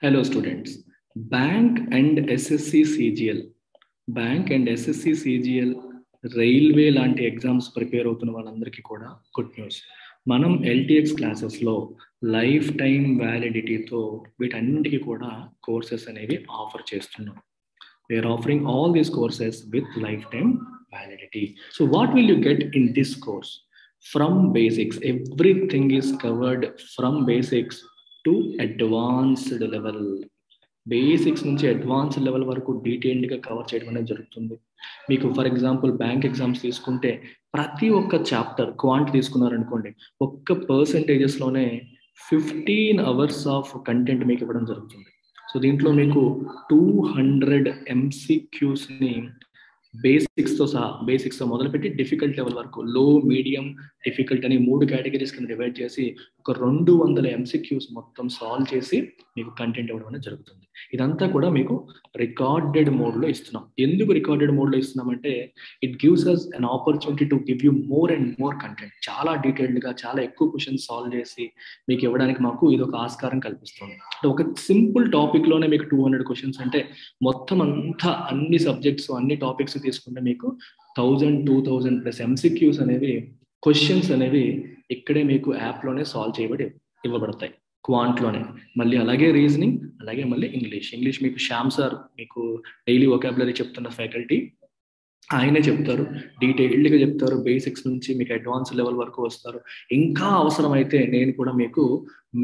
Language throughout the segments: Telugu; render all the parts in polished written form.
Hello students. Bank and SSC CGL. Bank and SSC CGL railway లాంటి ఎగ్జామ్స్ ప్రిపేర్ అవుతున్న వాళ్ళందరికీ కూడా గుడ్ న్యూస్. మనం ఎల్టీఎక్స్ క్లాసెస్లో లైఫ్ టైం వ్యాలిడిటీతో వీటన్నిటికీ కూడా కోర్సెస్ అనేవి ఆఫర్ చేస్తున్నాం. We're offering all these courses with life time validity. So what will you get in this course? From basics, everything is covered from basics to advanced level. Basics నుంచి అడ్వాన్స్డ్ లెవెల్ వరకు డీటెయిల్డ్గా కవర్ చేయడం అనేది జరుగుతుంది. మీకు ఫర్ ఎగ్జాంపుల్ బ్యాంక్ ఎగ్జామ్స్ తీసుకుంటే ప్రతి ఒక్క చాప్టర్ క్వాంట్ తీసుకున్నారనుకోండి, ఒక్క పర్సెంటేజెస్లోనే 15 hours ఆఫ్ కంటెంట్ మీకు ఇవ్వడం జరుగుతుంది. సో దీంట్లో మీకు 200 MCQsని బేసిక్స్తో మొదలుపెట్టి డిఫికల్ట్ లెవెల్ వరకు, లో, మీడియం, డిఫికల్ట్ అని 3 కేటగిరీస్ కింద డివైడ్ చేసి ఒక 200 MCQs మొత్తం సాల్వ్ చేసి మీకు కంటెంట్ ఇవ్వడం అనేది జరుగుతుంది. ఇదంతా కూడా మీకు రికార్డెడ్ మోడ్లో ఇస్తున్నాం. ఎందుకు రికార్డెడ్ మోడ్లో ఇస్తున్నామంటే it gives us an opportunity to give you more and more content. చాలా డీటెయిల్డ్గా చాలా ఎక్కువ క్వశ్చన్స్ సాల్వ్ చేసి మీకు ఇవ్వడానికి మాకు ఇది ఒక ఆస్కారం కల్పిస్తుంది. ఒక సింపుల్ టాపిక్లోనే మీకు 200 క్వశ్చన్స్ అంటే మొత్తం అంతా అన్ని సబ్జెక్ట్స్ అన్ని టాపిక్స్ తీసుకుంటే మీకు 1000-2000+ MCQs అనేవి క్వశ్చన్స్ అనేవి ఇక్కడే మీకు యాప్లోనే సాల్వ్ చేయబడి ఇవ్వబడతాయి, క్వాంట్లోనే. మళ్ళీ అలాగే రీజనింగ్, అలాగే మళ్ళీ ఇంగ్లీష్ మీకు శ్యామ్ సార్ మీకు డైలీ వొకాబులరీ చెప్తున్న ఫ్యాకల్టీ, ఆయనే చెప్తారు, డీటెయిల్డ్గా చెప్తారు. బేసిక్స్ నుంచి మీకు అడ్వాన్స్ లెవెల్ వరకు వస్తారు. ఇంకా అవసరమైతే నేను కూడా మీకు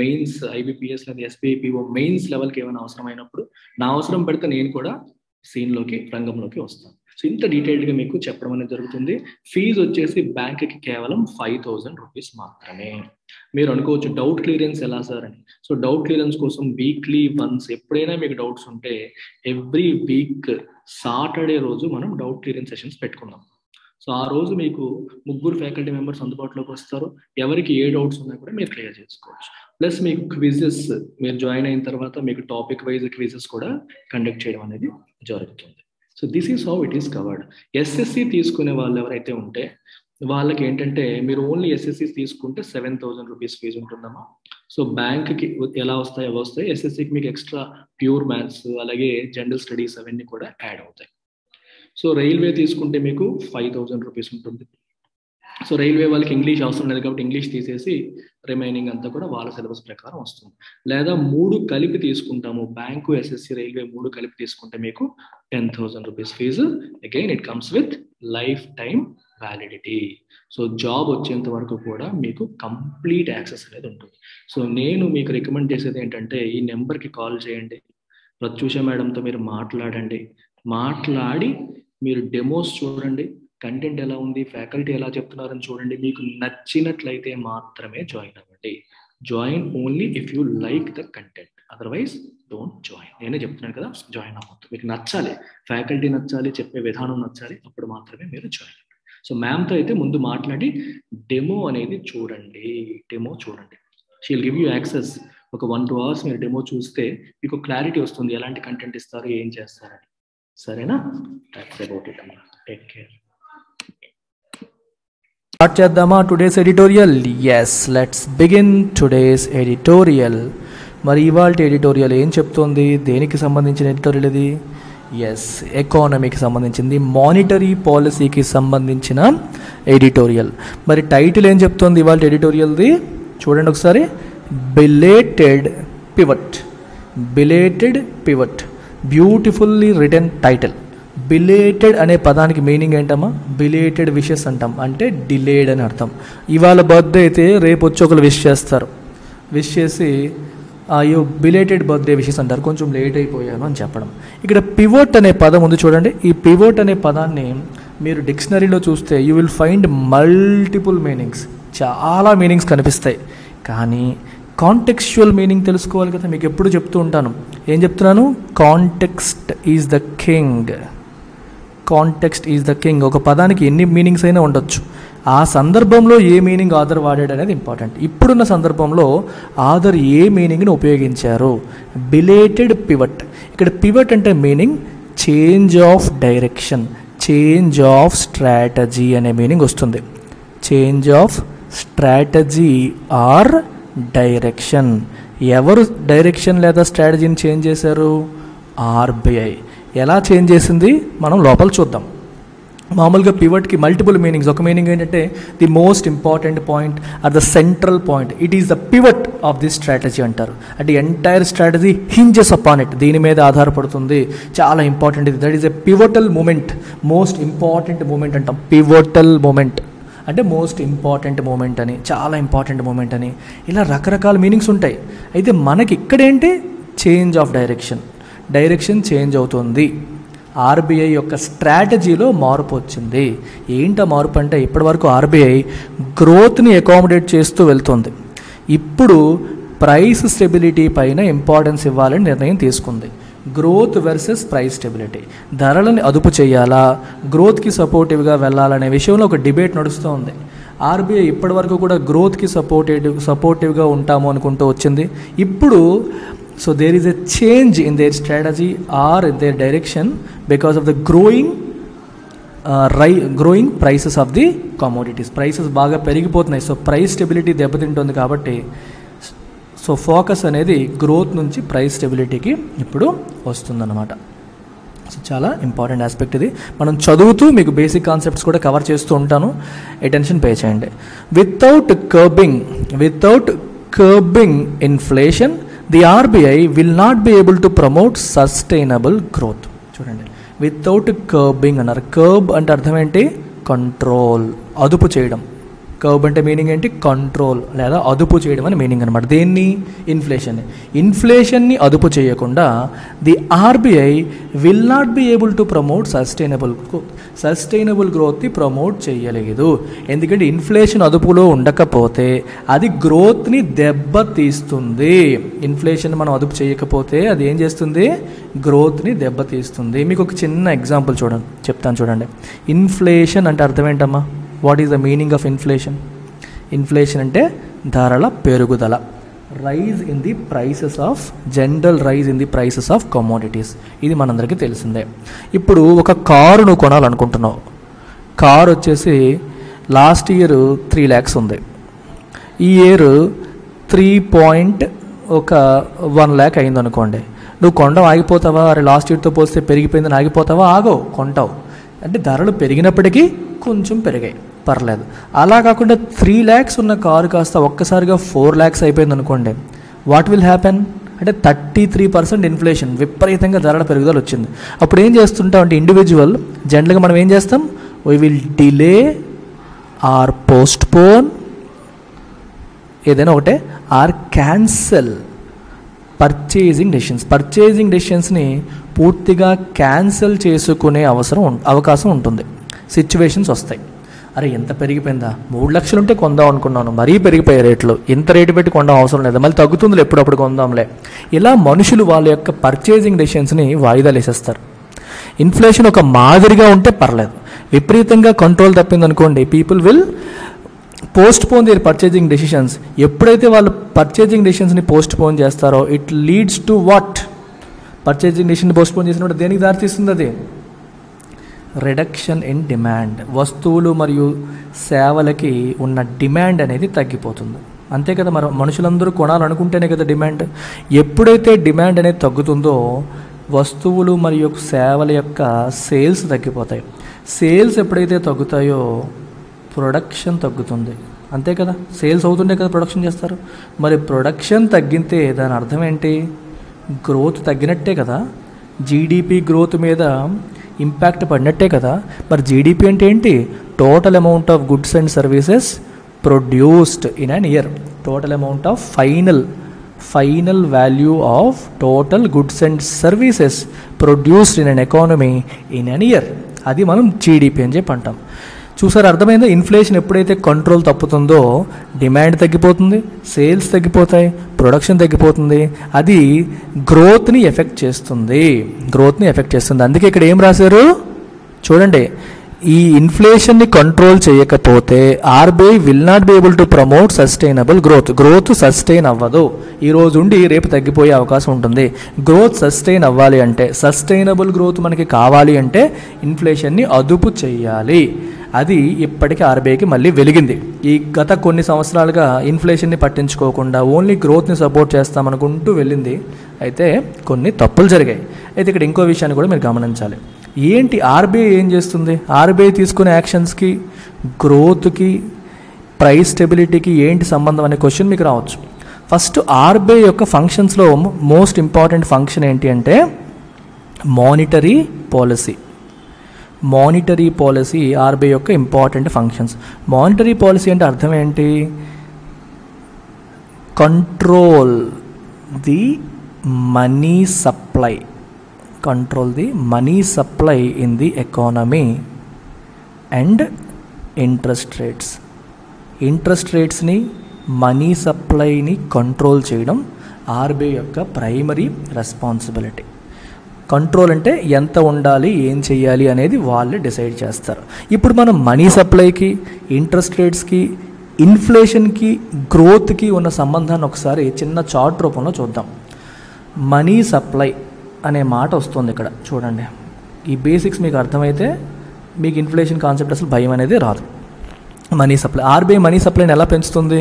మెయిన్స్ IBPS లేదా SBIPO మెయిన్స్ లెవెల్కి ఏమైనా అవసరమైనప్పుడు నా అవసరం పెడితే నేను కూడా రంగంలోకి వస్తాను. సో ఇంత డీటెయిల్డ్గా మీకు చెప్పడం అనేది జరుగుతుంది. ఫీజు వచ్చేసి బ్యాంక్కి కేవలం 5,000 రూపీస్ మాత్రమే. మీరు అనుకోవచ్చు డౌట్ క్లియరెన్స్ ఎలా సార్ అని. సో డౌట్ క్లియరెన్స్ కోసం వీక్లీ వన్స్ ఎప్పుడైనా మీకు డౌట్స్ ఉంటే ఎవ్రీ వీక్ సాటర్డే రోజు మనం డౌట్ క్లియరెన్స్ సెషన్స్ పెట్టుకుందాం. సో ఆ రోజు మీకు 3 ఫ్యాకల్టీ మెంబర్స్ అందుబాటులోకి వస్తారు. ఎవరికి ఏ డౌట్స్ ఉన్నా కూడా మీరు క్లియర్ చేసుకోవచ్చు. ప్లస్ మీకు క్విజెస్, మీరు జాయిన్ అయిన తర్వాత మీకు టాపిక్ వైజ్ క్విజెస్ కూడా కండక్ట్ చేయడం అనేది జరుగుతుంది. So this is how it is covered. SSC తీసుకునే వాళ్ళు ఎవరైతే ఉంటే వాళ్ళకి ఏంటంటే మీరు ఓన్లీ SSC తీసుకుంటే 7,000 రూపీస్ ఫీజు ఉంటుందమ్మా. సో బ్యాంక్కి ఎలా వస్తాయి, SSCకి మీకు ఎక్స్ట్రా ప్యూర్ మ్యాథ్స్ అలాగే జనరల్ స్టడీస్ అవన్నీ కూడా యాడ్ అవుతాయి. సో రైల్వే తీసుకుంటే మీకు 5,000 రూపీస్ ఉంటుంది. సో రైల్వే వాళ్ళకి ఇంగ్లీష్ అవసరం లేదు కాబట్టి ఇంగ్లీష్ తీసేసి రిమైనింగ్ అంతా కూడా వాళ్ళ సిలబస్ ప్రకారం వస్తుంది. లేదా 3 కలిపి తీసుకుంటాము, బ్యాంకు, SSC, రైల్వే 3 కలిపి తీసుకుంటే మీకు 10,000 rupees fee. Again it comes with life time validity. So job వచ్చేంత వరకు కూడా మీకు కంప్లీట్ యాక్సెస్ అనేది ఉంటుంది. సో నేను మీకు రికమెండ్ చేసేది ఏంటంటే ఈ నెంబర్కి కాల్ చేయండి, ప్రత్యూష మేడంతో మీరు మాట్లాడి మీరు డెమోస్ చూడండి, కంటెంట్ ఎలా ఉంది, ఫ్యాకల్టీ ఎలా చెప్తున్నారని చూడండి. మీకు నచ్చినట్లయితే మాత్రమే జాయిన్ అవ్వండి. Join only if you like the content, otherwise don't join. నేనే చెప్తున్నాను కదా, జాయిన్ అవ్వద్దు. మీకు నచ్చాలి, ఫ్యాకల్టీ నచ్చాలి, చెప్పే విధానం నచ్చాలి, అప్పుడు మాత్రమే మీరు జాయిన్ అవ్వండి. సో మ్యామ్తో అయితే ముందు మాట్లాడి డెమో అనేది చూడండి. She will give you access. ఒక 1-2 hours మీరు డెమో చూస్తే మీకు క్లారిటీ వస్తుంది ఎలాంటి కంటెంట్ ఇస్తారు, ఏం చేస్తారని. సరేనా? దట్స్ అబౌట్ ఇట్ అమ్మా. Take care. స్టార్ట్ చేద్దామా today's editorial? Yes, let's begin today's editorial. మరి ఇవాళ ఎడిటోరియల్ ఏం చెప్తోంది, దేనికి సంబంధించిన ఎడిటోరియల్ ఇది? ఎస్, ఎకానమీకి సంబంధించింది, మానిటరీ పాలసీకి సంబంధించిన ఎడిటోరియల్. మరి టైటిల్ ఏం చెప్తోంది ఇవాళ ఎడిటోరియల్ది? చూడండి ఒకసారి. Belated pivot. Beautifully written title. Belated అనే పదానికి మీనింగ్ ఏంటమ్మా? బిలేటెడ్ విషెస్ అంటాం, అంటే డిలేడ్ అని అర్థం. ఇవాళ బర్త్డే అయితే రేపు వచ్చి ఒకరు విష్ చేస్తారు, విష్ చేసి అయ్యో బిలేటెడ్ బర్త్డే విషెస్ అంటారు, కొంచెం లేట్ అయిపోయాను అని చెప్పడం. ఇక్కడ పివోట్ అనే పదం ఉంది చూడండి. ఈ పివోట్ అనే పదాన్ని మీరు డిక్షనరీలో చూస్తే you will find multiple meanings, చాలా మీనింగ్స్ కనిపిస్తాయి. కానీ కాంటెక్స్చువల్ మీనింగ్ తెలుసుకోవాలి కదా. మీకు ఎప్పుడు చెప్తూ ఉంటాను, ఏం చెప్తున్నాను? Context is the king. ఒక పదానికి ఎన్ని మీనింగ్స్ అయినా ఉండొచ్చు, ఆ సందర్భంలో ఏ మీనింగ్ ఆథర్ వాడాడు అనేది ఇంపార్టెంట్. ఇప్పుడున్న సందర్భంలో ఆథర్ ఏ మీనింగ్ని ఉపయోగించారు? Belated pivot. ఇక్కడ పివట్ అంటే meaning change of direction, change of strategy అనే మీనింగ్ వస్తుంది. Change of strategy or direction. ఎవరు డైరెక్షన్ లేదా స్ట్రాటజీని చేంజ్ చేశారు? ఆర్బీఐ. ఎలా చేంజ్ చేసింది మనం లోపల చూద్దాం. మామూలుగా పివట్కి మల్టిపుల్ మీనింగ్స్. ఒక మీనింగ్ ఏంటంటే the most important point or the central point, it is the pivot of this strategy అంటారు. అంటే entire strategy hinges upon it, దీని మీద ఆధారపడుతుంది, చాలా ఇంపార్టెంట్ ఇది. That is a pivotal moment, most important moment అంటాం. పివటల్ మూమెంట్ అంటే మోస్ట్ ఇంపార్టెంట్ మూమెంట్ అని, చాలా ఇంపార్టెంట్ మూమెంట్ అని, ఇలా రకరకాల మీనింగ్స్ ఉంటాయి. అయితే మనకి ఇక్కడేంటి? Change of direction, direction change అవుతుంది. ఆర్బీఐ యొక్క స్ట్రాటజీలో మార్పు వచ్చింది. ఏంట మార్పు అంటే, ఇప్పటివరకు ఆర్బీఐ గ్రోత్ని అకామిడేట్ చేస్తూ వెళ్తుంది. ఇప్పుడు ప్రైస్ స్టెబిలిటీ పైన ఇంపార్టెన్స్ ఇవ్వాలని నిర్ణయం తీసుకుంది. గ్రోత్ వర్సెస్ ప్రైస్ స్టెబిలిటీ, ధరలను అదుపు చేయాలా, గ్రోత్కి సపోర్టివ్గా వెళ్ళాలనే విషయంలో ఒక డిబేట్ నడుస్తూ ఉంది. ఆర్బీఐ ఇప్పటివరకు కూడా గ్రోత్కి సపోర్టివ్గా ఉంటాము అనుకుంటూ వచ్చింది. ఇప్పుడు so there is a change in their strategy or in their direction because of the growing prices of the commodities. prices బాగా పెరిగిపోతున్నాయి. సో ప్రైస్ స్టెబిలిటీ దెబ్బతింటుంది కాబట్టి సో ఫోకస్ అనేది గ్రోత్ నుంచి ప్రైస్ స్టెబిలిటీకి ఇప్పుడు వస్తుందన్నమాట. సో చాలా ఇంపార్టెంట్ ఆస్పెక్ట్ ఇది. మనం చదువుతూ మీకు బేసిక్ కాన్సెప్ట్స్ కూడా కవర్ చేస్తూ ఉంటాను, అటెన్షన్ పే చేయండి. Without kerbing inflation the RBI will not be able to promote sustainable growth. చూడండి, వితౌట్ కర్బింగ్ అన్నారు. కర్బ్ అంటే అర్థం ఏంటి? కంట్రోల్, అదుపు చేయడం. కర్బ్ అంటే మీనింగ్ ఏంటి? కంట్రోల్ లేదా అదుపు చేయడం అని మీనింగ్ అనమాట. దేన్ని? ఇన్ఫ్లేషన్ని అదుపు చేయకుండా the RBI will not be able to promote sustainable గ్రోత్ని ప్రమోట్ చేయలేదు. ఎందుకంటే ఇన్ఫ్లేషన్ అదుపులో ఉండకపోతే అది గ్రోత్ని దెబ్బతీస్తుంది. ఇన్ఫ్లేషన్ మనం అదుపు చేయకపోతే అది ఏం చేస్తుంది? గ్రోత్ని దెబ్బతీస్తుంది. మీకు ఒక చిన్న ఎగ్జాంపుల్ చెప్తాను చూడండి. ఇన్ఫ్లేషన్ అంటే అర్థం ఏంటమ్మా? What is the meaning of inflation? Inflation అంటే ధరల పెరుగుదల. Rise in the prices of general rise in the prices of commodities. ఇది మనందరికీ తెలిసిందే. ఇప్పుడు ఒక కారు నువ్వు కొనాలనుకుంటున్నావు. కారు వచ్చేసి లాస్ట్ ఇయర్ 3 lakhs ఉంది, ఈ ఇయర్ 3.1 lakh అయింది అనుకోండి. నువ్వు కొనడం ఆగిపోతావా? అరే లాస్ట్ ఇయర్తో పోస్తే పెరిగిపోయిందని ఆగిపోతావా? ఆగవు, కొంటావు. అంటే ధరలు పెరిగినప్పటికీ కొంచెం పెరిగాయి, పర్లేదు. అలా కాకుండా 3 lakhs ఉన్న కారు కాస్త ఒక్కసారిగా 4 lakhs అయిపోయింది అనుకోండి. వాట్ విల్ హ్యాపెన్ అంటే 33% ఇన్ఫ్లేషన్, విపరీతంగా ధరల పెరుగుదల వచ్చింది. అప్పుడు ఏం చేస్తుంటాం అంటే ఇండివిజువల్ జనరల్గా మనం ఏం చేస్తాం? We will delay or postpone ఏదైనా ఒకటే ఆర్ క్యాన్సల్ పర్చేజింగ్ డెసిషన్స్ని పూర్తిగా క్యాన్సిల్ చేసుకునే అవకాశం ఉంటుంది. సిచ్యువేషన్స్ వస్తాయి. అరే ఎంత పెరిగిపోయిందా, 3 లక్షలు ఉంటే కొందాం అనుకున్నాను, మరీ పెరిగిపోయే రేట్లు, ఇంత రేటు పెట్టి కొందాం అవసరం లేదా, మళ్ళీ తగ్గుతుందిలే ఎప్పుడప్పుడు కొందాంలే. ఇలా మనుషులు వాళ్ళ యొక్క పర్చేజింగ్ డెసిషన్స్ని వాయిదాలు వేసేస్తారు. ఇన్ఫ్లేషన్ ఒక మాదిరిగా ఉంటే పర్లేదు, విపరీతంగా కంట్రోల్ తప్పిందనుకోండి, people will postpone their purchasing decisions. ఎప్పుడైతే వాళ్ళు పర్చేజింగ్ డెసిషన్స్ని పోస్ట్పోన్ చేస్తారో it leads to what? Purchasing decision postpone చేసినప్పుడు దేనికి దారితీస్తుంది? అది రిడక్షన్ ఇన్ డిమాండ్. వస్తువులు మరియు సేవలకి ఉన్న డిమాండ్ అనేది తగ్గిపోతుంది. అంతే కదా, మరి మనుషులందరూ కొనాలనుకుంటేనే కదా డిమాండ్. ఎప్పుడైతే డిమాండ్ అనేది తగ్గుతుందో వస్తువులు మరియు సేవల యొక్క సేల్స్ తగ్గిపోతాయి. సేల్స్ ఎప్పుడైతే తగ్గుతాయో ప్రొడక్షన్ తగ్గుతుంది. అంతే కదా, సేల్స్ అవుతుండే కదా ప్రొడక్షన్ చేస్తారు. మరి ప్రొడక్షన్ తగ్గితే దాని అర్థం ఏంటి? గ్రోత్ తగ్గినట్టే కదా, జీడిపి గ్రోత్ మీద ఇంపాక్ట్ పడినట్టే కదా. మరి జీడిపి అంటే ఏంటి? Total amount of goods and services produced in an year. Total amount of final value of total goods and services produced in an economy in an year. అది మనం జీడిపి అని చెప్పి అంటాం. చూసారు, అర్థమైందా? ఇన్ఫ్లేషన్ ఎప్పుడైతే కంట్రోల్ తప్పుతుందో డిమాండ్ తగ్గిపోతుంది, సేల్స్ తగ్గిపోతాయి, ప్రొడక్షన్ తగ్గిపోతుంది. అది గ్రోత్ని ఎఫెక్ట్ చేస్తుంది. అందుకే ఇక్కడ ఏం రాశారు చూడండి, ఈ ఇన్ఫ్లేషన్ని కంట్రోల్ చేయకపోతే RBI will not be able to promote sustainable growth sustain అవ్వదు. ఈ రోజు ఉండి రేపు తగ్గిపోయే అవకాశం ఉంటుంది. గ్రోత్ సస్టైన్ అవ్వాలి అంటే, సస్టైనబుల్ గ్రోత్ మనకి కావాలి అంటే ఇన్ఫ్లేషన్ని అదుపు చేయాలి. అది ఇప్పటికీ ఆర్బీఐకి మళ్ళీ వెలిగింది. ఈ గత కొన్ని సంవత్సరాలుగా ఇన్ఫ్లేషన్ని పట్టించుకోకుండా ఓన్లీ గ్రోత్ని సపోర్ట్ చేస్తామనుకుంటూ వెళ్ళింది. అయితే కొన్ని తప్పులు జరిగాయి. అయితే ఇక్కడ ఇంకో విషయాన్ని కూడా మీరు గమనించాలి. ఏంటి ఆర్బీఐ ఏం చేస్తుంది? ఆర్బీఐ తీసుకునే యాక్షన్స్కి, గ్రోత్కి, ప్రైస్ స్టెబిలిటీకి ఏంటి సంబంధం అనే క్వశ్చన్ మీకు రావచ్చు. ఫస్ట్ ఆర్బీఐ యొక్క ఫంక్షన్స్లో మోస్ట్ ఇంపార్టెంట్ ఫంక్షన్ ఏంటి అంటే monetary policy. Monetary policy RBI యొక్క ఇంపార్టెంట్ ఫంక్షన్స్. మానిటరీ పాలసీ అంటే అర్థం ఏంటి? Control the money supply, control the money supply in the economy and interest rates ని మనీ సప్లైని కంట్రోల్ చేయడం ఆర్బీఐ యొక్క ప్రైమరీ రెస్పాన్సిబిలిటీ. కంట్రోల్ అంటే ఎంత ఉండాలి, ఏం చేయాలి అనేది వాళ్ళే డిసైడ్ చేస్తారు. ఇప్పుడు మనం మనీ సప్లైకి, ఇంట్రెస్ట్ రేట్స్కి, ఇన్ఫ్లేషన్కి, గ్రోత్కి ఉన్న సంబంధాన్ని ఒకసారి చిన్న చార్ట్ రూపంలో చూద్దాం. మనీ సప్లై అనే మాట వస్తుంది ఇక్కడ చూడండి. ఈ బేసిక్స్ మీకు అర్థమైతే మీకు ఇన్ఫ్లేషన్ కాన్సెప్ట్ అసలు భయం అనేది రాదు. మనీ సప్లై, ఆర్బీఐ మనీ సప్లైని ఎలా పెంచుతుంది?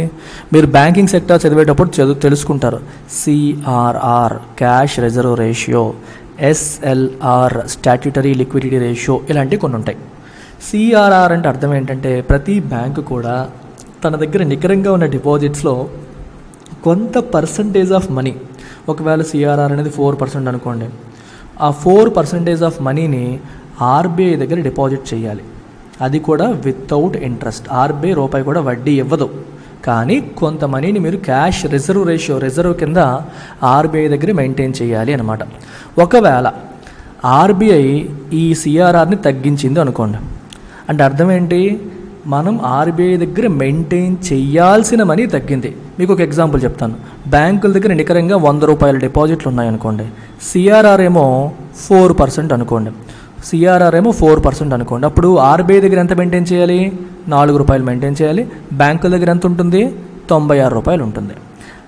మీరు బ్యాంకింగ్ సెక్టర్ చదివేటప్పుడు తెలుసుకుంటారు. CRR cash reserve ratio, SLR statutory liquidity ratio, ఇలాంటివి కొన్ని ఉంటాయి. సిఆర్ఆర్ అంటే అర్థం ఏంటంటే ప్రతి బ్యాంకు కూడా తన దగ్గర నికరంగా ఉన్న డిపాజిట్స్లో కొంత పర్సంటేజ్ ఆఫ్ మనీ, ఒకవేళ సిఆర్ఆర్ అనేది 4% అనుకోండి, ఆ 4% ఆఫ్ మనీని ఆర్బీఐ దగ్గర డిపాజిట్ చేయాలి. అది కూడా వితౌట్ ఇంట్రెస్ట్. ఆర్బీఐ రూపాయి కూడా వడ్డీ ఇవ్వదు. కానీ కొంత మనీని మీరు క్యాష్ రిజర్వ్ రేషియో, రిజర్వ్ కింద ఆర్బీఐ దగ్గర మెయింటైన్ చేయాలి అనమాట. ఒకవేళ ఆర్బీఐ ఈ సిఆర్ఆర్ని తగ్గించింది అనుకోండి, అంటే అర్థం ఏంటి? మనం ఆర్బీఐ దగ్గర మెయింటైన్ చేయాల్సిన మనీ తగ్గింది. మీకు ఒక ఎగ్జాంపుల్ చెప్తాను. బ్యాంకుల దగ్గర నికరంగా 100 రూపాయల డిపాజిట్లు ఉన్నాయనుకోండి, సిఆర్ఆర్ ఏమో 4% అనుకోండి, సిఆర్ఆర్ ఏమో 4% అనుకోండి. అప్పుడు ఆర్బీఐ దగ్గర ఎంత మెయింటైన్ చేయాలి? 4 రూపాయలు మెయింటైన్ చేయాలి. బ్యాంకుల దగ్గర ఎంత ఉంటుంది? 96 రూపాయలు ఉంటుంది.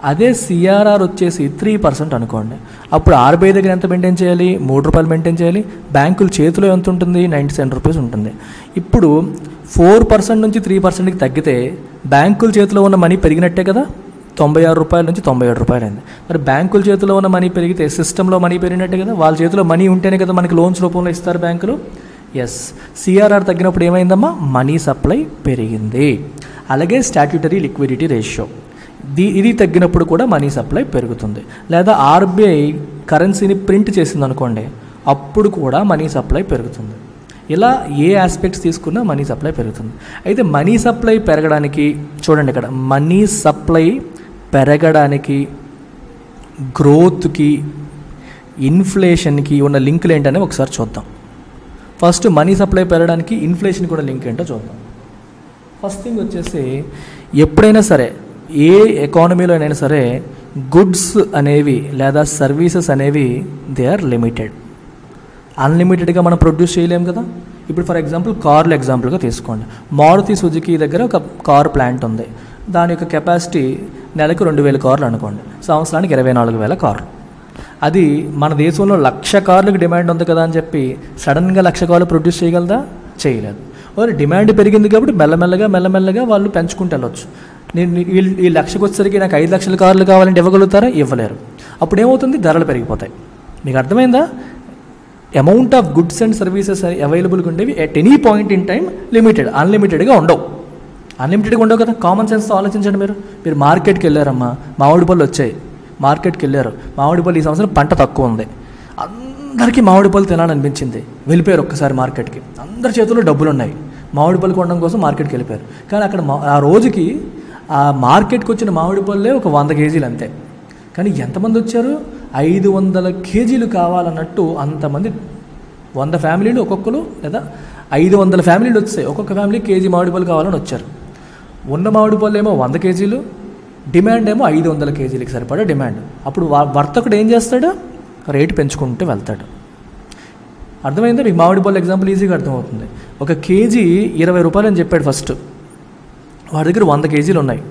అదే సిఆర్ఆర్ వచ్చేసి 3% అనుకోండి, అప్పుడు ఆర్బీఐ దగ్గర ఎంత మెయింటైన్ చేయాలి? 3 రూపాయలు మెయింటైన్ చేయాలి. బ్యాంకుల చేతిలో ఎంత ఉంటుంది? 97 రూపీస్ ఉంటుంది. ఇప్పుడు 4% నుంచి 3%కి తగ్గితే బ్యాంకుల చేతిలో ఉన్న మనీ పెరిగినట్టే కదా. 96 రూపాయల నుంచి 97 రూపాయలు అయింది. మరి బ్యాంకుల చేతిలో ఉన్న మనీ పెరిగితే సిస్టంలో మనీ పెరిగినట్టే కదా. వాళ్ళ చేతిలో మనీ ఉంటేనే కదా మనకి లోన్స్ రూపంలో ఇస్తారు బ్యాంకులు. ఎస్, సిఆర్ఆర్ తగ్గినప్పుడు ఏమైందమ్మా? మనీ సప్లై పెరిగింది. అలాగే స్టాట్యూటరీ లిక్విడిటీ రేషియో, ఇది తగ్గినప్పుడు కూడా మనీ సప్లై పెరుగుతుంది. లేదా ఆర్బీఐ కరెన్సీని ప్రింట్ చేసింది అనుకోండి, అప్పుడు కూడా మనీ సప్లై పెరుగుతుంది. ఇలా ఏ ఆస్పెక్ట్స్ తీసుకున్నా మనీ సప్లై పెరుగుతుంది. అయితే మనీ సప్లై పెరగడానికి చూడండి, ఇక్కడ మనీ సప్లై పెరగడానికి, గ్రోత్కి, ఇన్ఫ్లేషన్కి ఉన్న లింకులు ఏంటనే ఒకసారి చూద్దాం. ఫస్ట్ మనీ సప్లై పెరగడానికి ఇన్ఫ్లేషన్ కూడా లింక్ ఏంటో చూద్దాం. ఫస్ట్ థింగ్ వచ్చేసి, ఎప్పుడైనా సరే ఏ ఎకానమీలో అయినా సరే గుడ్స్ అనేవి లేదా సర్వీసెస్ అనేవి దే ఆర్ లిమిటెడ్. అన్లిమిటెడ్గా మనం ప్రొడ్యూస్ చేయలేము కదా. ఇప్పుడు ఫర్ ఎగ్జాంపుల్ కార్లు ఎగ్జాంపుల్గా తీసుకోండి. మారుతి సుజుకి దగ్గర ఒక కార్ ప్లాంట్ ఉంది. దాని యొక్క కెపాసిటీ నెలకు 2000 కార్లు అనుకోండి, సంవత్సరానికి 24,000 కార్లు. అది మన దేశంలో 1,00,000 కార్లకు డిమాండ్ ఉంది కదా అని చెప్పి సడన్గా 1,00,000 కార్లు ప్రొడ్యూస్ చేయగలదా? చేయలేదు. వారు డిమాండ్ పెరిగింది కాబట్టి మెల్లమెల్లగా వాళ్ళు పెంచుకుంటూ వెళ్ళొచ్చు. ఈ 1,00,000కి వచ్చేసరికి నాకు 5,00,000 కార్లు కావాలంటే ఇవ్వగలుగుతారా? ఇవ్వలేరు. అప్పుడు ఏమవుతుంది? ధరలు పెరిగిపోతాయి. మీకు అర్థమైందా? Amount of goods and services అవైలబుల్గా ఉండేవి at any point in time limited, అన్లిమిటెడ్గా ఉండవు. అన్లిమిటెడ్గా ఉండవు కదా. కామన్ సెన్స్తో ఆలోచించండి. మీరు మార్కెట్కి వెళ్ళారమ్మా, మామిడి పళ్ళు వచ్చాయి, మార్కెట్కి వెళ్ళారు, మామిడి పళ్ళు ఈ సంవత్సరం పంట తక్కువ ఉంది, అందరికీ మామిడి పళ్ళు తినాలనిపించింది, వెళ్ళిపోయారు ఒక్కసారి మార్కెట్కి. అందరి చేతుల్లో డబ్బులు ఉన్నాయి, మామిడి పళ్ళు కొనడం కోసం మార్కెట్కి వెళ్ళిపోయారు. కానీ అక్కడ ఆ రోజుకి ఆ మార్కెట్కి వచ్చిన మామిడి పళ్ళే ఒక 100 కేజీలు అంతే. కానీ ఎంతమంది వచ్చారు? 500 కేజీలు కావాలన్నట్టు అంతమంది, 100 ఫ్యామిలీలు ఒక్కొక్కరు, లేదా 500 ఫ్యామిలీలు వచ్చాయి. ఒక్కొక్క ఫ్యామిలీ కేజీ మామిడి పళ్ళు కావాలని వచ్చారు. ఉన్న మామిడి పళ్ళు ఏమో 100 కేజీలు, డిమాండ్ ఏమో 500 కేజీలకి సరిపడా డిమాండ్. అప్పుడు వర్తకుడు ఏం చేస్తాడు? రేటు పెంచుకుంటూ వెళ్తాడు. అర్థమైందా? మీకు మామిడి పళ్ళు ఎగ్జాంపుల్ ఈజీగా అర్థమవుతుంది. ఒక కేజీ 20 రూపాయలు అని చెప్పాడు ఫస్ట్. వాడి దగ్గర 100 కేజీలు ఉన్నాయి,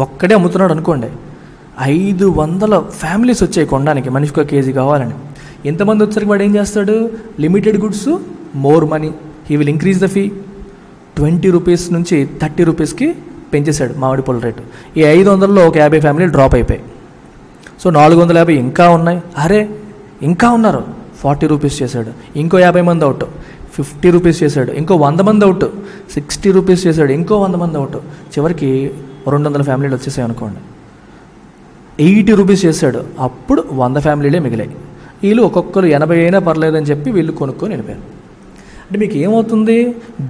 ఒక్కడే అమ్ముతున్నాడు అనుకోండి. 500 ఫ్యామిలీస్ వచ్చాయి కొనడానికి, మనిషికి ఒక కేజీ కావాలని. ఎంతమంది వచ్చరికి వాడు ఏం చేస్తాడు? Limited goods, more money, he will increase the fee. 20 rupees నుంచి 30 రూపీస్కి పెంచేశాడు మామిడి పళ్ళ రేటు. ఈ 500లో ఒక 50 ఫ్యామిలీలు డ్రాప్ అయిపోయాయి. సో 450 ఇంకా ఉన్నాయి. అరే ఇంకా ఉన్నారు, 40 రూపీస్ చేశాడు. ఇంకో 50 మంది అవుట్, 50 రూపీస్ చేశాడు. ఇంకో 100 మంది అవుట్, 60 రూపీస్ చేశాడు. ఇంకో 100 మంది అవుట్. చివరికి 200 ఫ్యామిలీలు వచ్చేసాయి అనుకోండి. 80 రూపీస్ చేశాడు. అప్పుడు 100 ఫ్యామిలీలే మిగిలాయి. వీళ్ళు ఒక్కొక్కరు 80 అయినా పర్లేదని చెప్పి వీళ్ళు కొనుక్కొని వెళ్ళిపోయారు. అంటే మీకు ఏమవుతుంది?